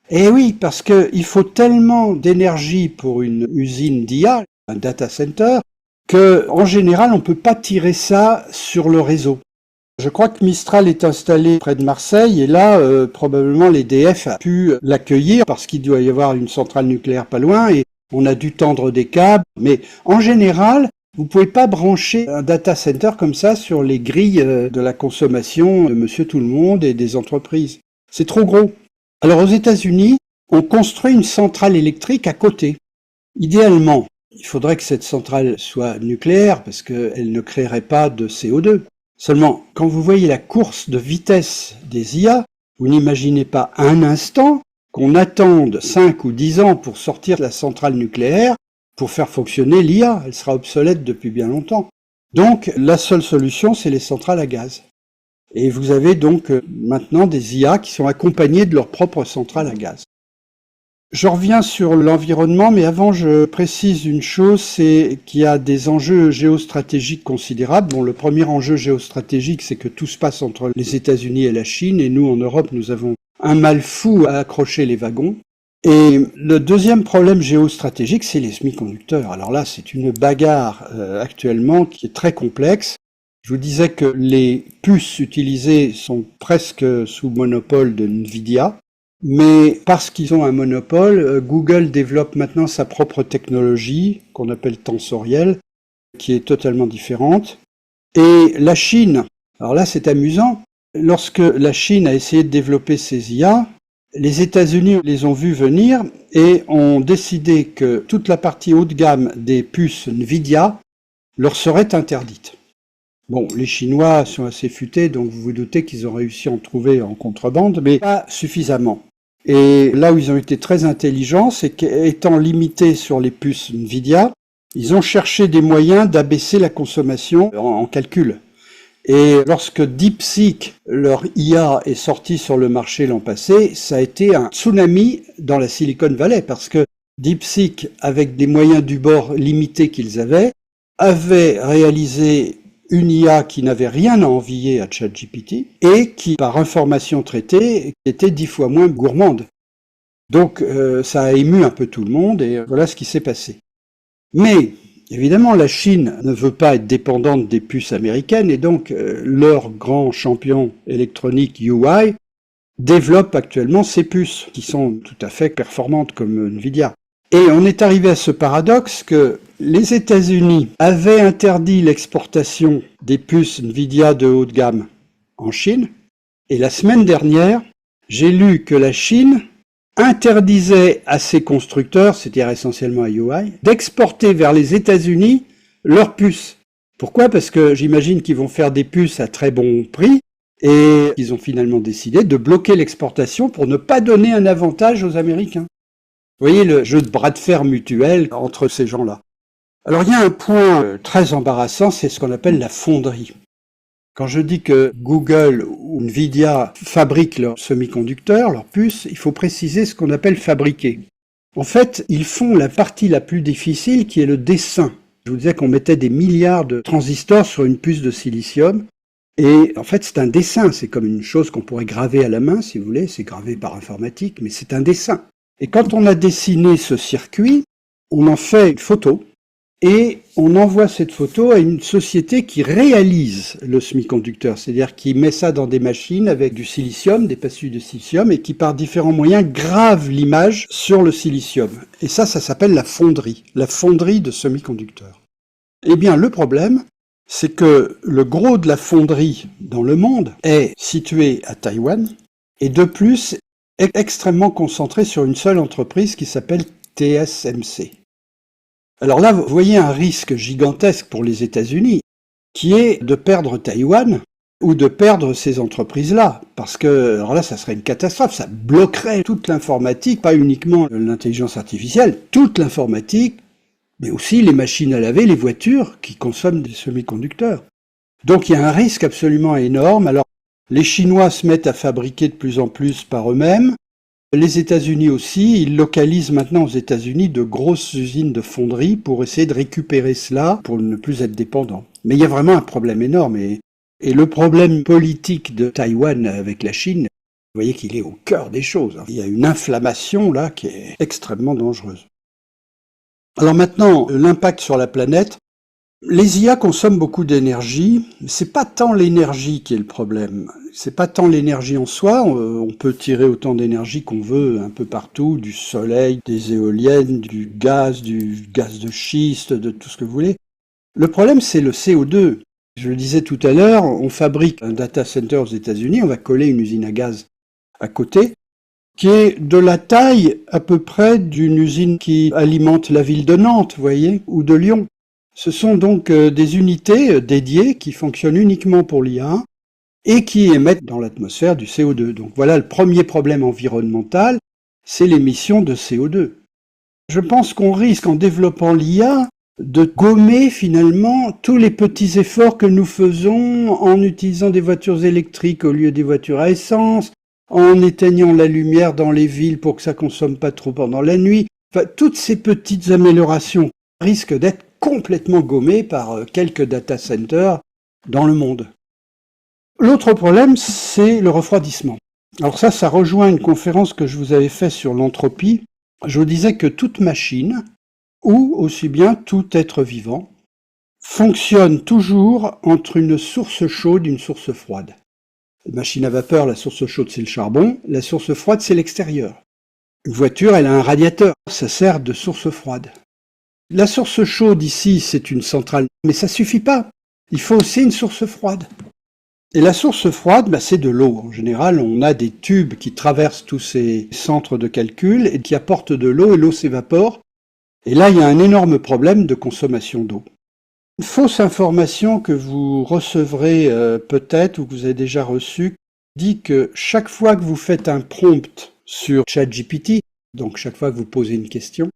Et oui, parce qu'il faut tellement d'énergie pour une usine d'IA, un data center, que en général on peut pas tirer ça sur le réseau. Je crois que Mistral est installé près de Marseille et là, probablement l'EDF a pu l'accueillir parce qu'il doit y avoir une centrale nucléaire pas loin et on a dû tendre des câbles. Mais en général, vous pouvez pas brancher un data center comme ça sur les grilles de la consommation de monsieur tout le monde et des entreprises. C'est trop gros. Alors aux États-Unis, on construit une centrale électrique à côté. Idéalement, il faudrait que cette centrale soit nucléaire parce qu'elle ne créerait pas de CO2. Seulement, quand vous voyez la course de vitesse des IA, vous n'imaginez pas un instant qu'on attende 5 ou 10 ans pour sortir la centrale nucléaire pour faire fonctionner l'IA. Elle sera obsolète depuis bien longtemps. Donc, la seule solution, c'est les centrales à gaz. Et vous avez donc maintenant des IA qui sont accompagnées de leur propre centrale à gaz. Je reviens sur l'environnement, mais avant je précise une chose, c'est qu'il y a des enjeux géostratégiques considérables. Bon, le premier enjeu géostratégique, c'est que tout se passe entre les États-Unis et la Chine, et nous, en Europe, nous avons un mal fou à accrocher les wagons. Et le deuxième problème géostratégique, c'est les semi-conducteurs. Alors là, c'est une bagarre actuellement qui est très complexe. Je vous disais que les puces utilisées sont presque sous monopole de Nvidia, mais parce qu'ils ont un monopole, Google développe maintenant sa propre technologie, qu'on appelle tensorielle, qui est totalement différente. Et la Chine, alors là c'est amusant, lorsque la Chine a essayé de développer ses IA, les États-Unis les ont vus venir et ont décidé que toute la partie haut de gamme des puces Nvidia leur serait interdite. Bon, les Chinois sont assez futés, donc vous vous doutez qu'ils ont réussi à en trouver en contrebande, mais pas suffisamment. Et là où ils ont été très intelligents, c'est qu'étant limités sur les puces Nvidia, ils ont cherché des moyens d'abaisser la consommation en calcul. Et lorsque DeepSeek, leur IA, est sorti sur le marché l'an passé, ça a été un tsunami dans la Silicon Valley, parce que DeepSeek, avec des moyens du bord limités qu'ils avaient réalisé une IA qui n'avait rien à envier à ChatGPT et qui, par information traitée, était 10 fois moins gourmande. Donc ça a ému un peu tout le monde et voilà ce qui s'est passé. Mais évidemment, la Chine ne veut pas être dépendante des puces américaines et donc leur grand champion électronique UI développe actuellement ces puces qui sont tout à fait performantes comme Nvidia. Et on est arrivé à ce paradoxe que les États-Unis avaient interdit l'exportation des puces Nvidia de haut de gamme en Chine et la semaine dernière, j'ai lu que la Chine interdisait à ses constructeurs, c'est-à-dire essentiellement à UI, d'exporter vers les États-Unis leurs puces. Pourquoi? Parce que j'imagine qu'ils vont faire des puces à très bon prix et ils ont finalement décidé de bloquer l'exportation pour ne pas donner un avantage aux Américains. Vous voyez le jeu de bras de fer mutuel entre ces gens-là. Alors il y a un point très embarrassant, c'est ce qu'on appelle la fonderie. Quand je dis que Google ou Nvidia fabriquent leurs semi-conducteurs, leurs puces, il faut préciser ce qu'on appelle fabriquer. En fait, ils font la partie la plus difficile qui est le dessin. Je vous disais qu'on mettait des milliards de transistors sur une puce de silicium. Et en fait, c'est un dessin. C'est comme une chose qu'on pourrait graver à la main, si vous voulez. C'est gravé par informatique, mais c'est un dessin. Et quand on a dessiné ce circuit, on en fait une photo. Et on envoie cette photo à une société qui réalise le semi-conducteur, c'est-à-dire qui met ça dans des machines avec du silicium, des pastilles de silicium, et qui par différents moyens grave l'image sur le silicium. Et ça s'appelle la fonderie de semi-conducteurs. Eh bien, le problème, c'est que le gros de la fonderie dans le monde est situé à Taïwan, et de plus, est extrêmement concentré sur une seule entreprise qui s'appelle TSMC. Alors là, vous voyez un risque gigantesque pour les États-Unis, qui est de perdre Taïwan ou de perdre ces entreprises-là. Parce que, alors là, ça serait une catastrophe, ça bloquerait toute l'informatique, pas uniquement l'intelligence artificielle, toute l'informatique, mais aussi les machines à laver, les voitures qui consomment des semi-conducteurs. Donc il y a un risque absolument énorme. Alors, les Chinois se mettent à fabriquer de plus en plus par eux-mêmes. Les États-Unis aussi, ils localisent maintenant aux États-Unis de grosses usines de fonderie pour essayer de récupérer cela, pour ne plus être dépendants. Mais il y a vraiment un problème énorme et le problème politique de Taïwan avec la Chine, vous voyez qu'il est au cœur des choses. Il y a une inflammation là qui est extrêmement dangereuse. Alors maintenant, l'impact sur la planète. Les IA consomment beaucoup d'énergie, c'est pas tant l'énergie qui est le problème, c'est pas tant l'énergie en soi, on peut tirer autant d'énergie qu'on veut un peu partout, du soleil, des éoliennes, du gaz de schiste, de tout ce que vous voulez. Le problème c'est le CO2. Je le disais tout à l'heure, on fabrique un data center aux États-Unis, on va coller une usine à gaz à côté, qui est de la taille à peu près d'une usine qui alimente la ville de Nantes, vous voyez, ou de Lyon. Ce sont donc des unités dédiées qui fonctionnent uniquement pour l'IA et qui émettent dans l'atmosphère du CO2. Donc voilà le premier problème environnemental, c'est l'émission de CO2. Je pense qu'on risque en développant l'IA de gommer finalement tous les petits efforts que nous faisons en utilisant des voitures électriques au lieu des voitures à essence, en éteignant la lumière dans les villes pour que ça consomme pas trop pendant la nuit. Enfin, toutes ces petites améliorations risquent d'être complètement gommé par quelques data centers dans le monde. L'autre problème, c'est le refroidissement. Alors ça rejoint une conférence que je vous avais faite sur l'entropie. Je vous disais que toute machine, ou aussi bien tout être vivant, fonctionne toujours entre une source chaude et une source froide. La machine à vapeur, la source chaude, c'est le charbon, la source froide, c'est l'extérieur. Une voiture, elle a un radiateur, ça sert de source froide. La source chaude ici, c'est une centrale, mais ça suffit pas. Il faut aussi une source froide. Et la source froide, c'est de l'eau. En général, on a des tubes qui traversent tous ces centres de calcul et qui apportent de l'eau, et l'eau s'évapore. Et là, il y a un énorme problème de consommation d'eau. Une fausse information que vous recevrez peut-être, ou que vous avez déjà reçue, dit que chaque fois que vous faites un prompt sur ChatGPT, donc chaque fois que vous posez une question,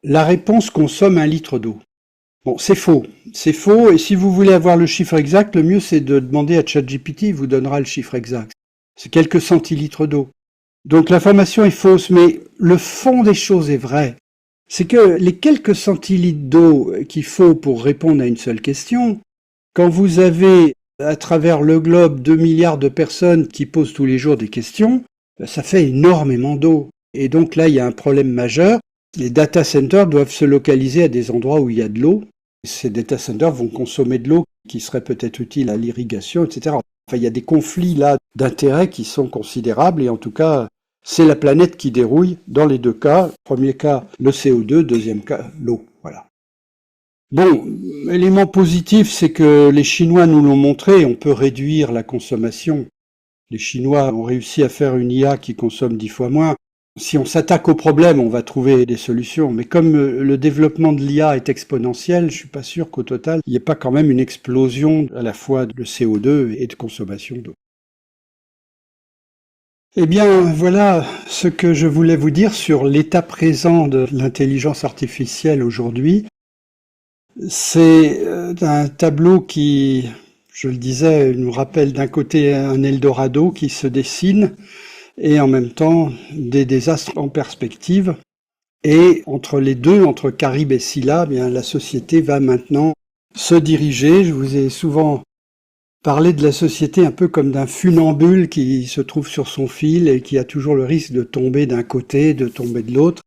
la réponse consomme 1 litre d'eau. Bon, c'est faux. C'est faux, et si vous voulez avoir le chiffre exact, le mieux c'est de demander à ChatGPT, il vous donnera le chiffre exact. C'est quelques centilitres d'eau. Donc l'information est fausse, mais le fond des choses est vrai. C'est que les quelques centilitres d'eau qu'il faut pour répondre à une seule question, quand vous avez à travers le globe 2 milliards de personnes qui posent tous les jours des questions, ça fait énormément d'eau. Et donc là, il y a un problème majeur. Les data centers doivent se localiser à des endroits où il y a de l'eau. Ces data centers vont consommer de l'eau qui serait peut-être utile à l'irrigation, etc. Enfin, il y a des conflits là d'intérêts qui sont considérables et en tout cas, c'est la planète qui dérouille dans les deux cas. Premier cas, le CO2, deuxième cas, l'eau. Voilà. Bon, élément positif, c'est que les Chinois nous l'ont montré, on peut réduire la consommation. Les Chinois ont réussi à faire une IA qui consomme 10 fois moins. Si on s'attaque au problème, on va trouver des solutions. Mais comme le développement de l'IA est exponentiel, je suis pas sûr qu'au total, il n'y ait pas quand même une explosion à la fois de CO2 et de consommation d'eau. Eh bien, voilà ce que je voulais vous dire sur l'état présent de l'intelligence artificielle aujourd'hui. C'est un tableau qui, je le disais, nous rappelle d'un côté un Eldorado qui se dessine, et en même temps des désastres en perspective. Et entre les deux, entre Caribe et Scylla, bien, la société va maintenant se diriger. Je vous ai souvent parlé de la société un peu comme d'un funambule qui se trouve sur son fil et qui a toujours le risque de tomber d'un côté, de tomber de l'autre.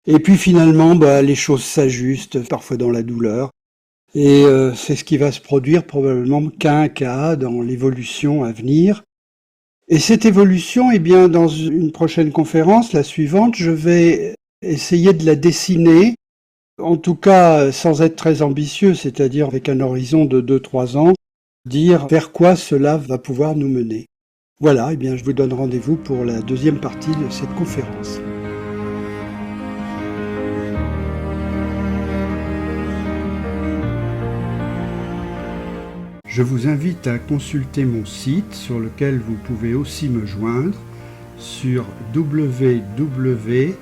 Et puis finalement, les choses s'ajustent, parfois dans la douleur. Et c'est ce qui va se produire probablement qu'un cas dans l'évolution à venir. Et cette évolution, eh bien, dans une prochaine conférence, la suivante, je vais essayer de la dessiner, en tout cas sans être très ambitieux, c'est-à-dire avec un horizon de 2-3 ans, dire vers quoi cela va pouvoir nous mener. Voilà, eh bien, je vous donne rendez-vous pour la deuxième partie de cette conférence. Je vous invite à consulter mon site sur lequel vous pouvez aussi me joindre sur www.mgm-ec.fr.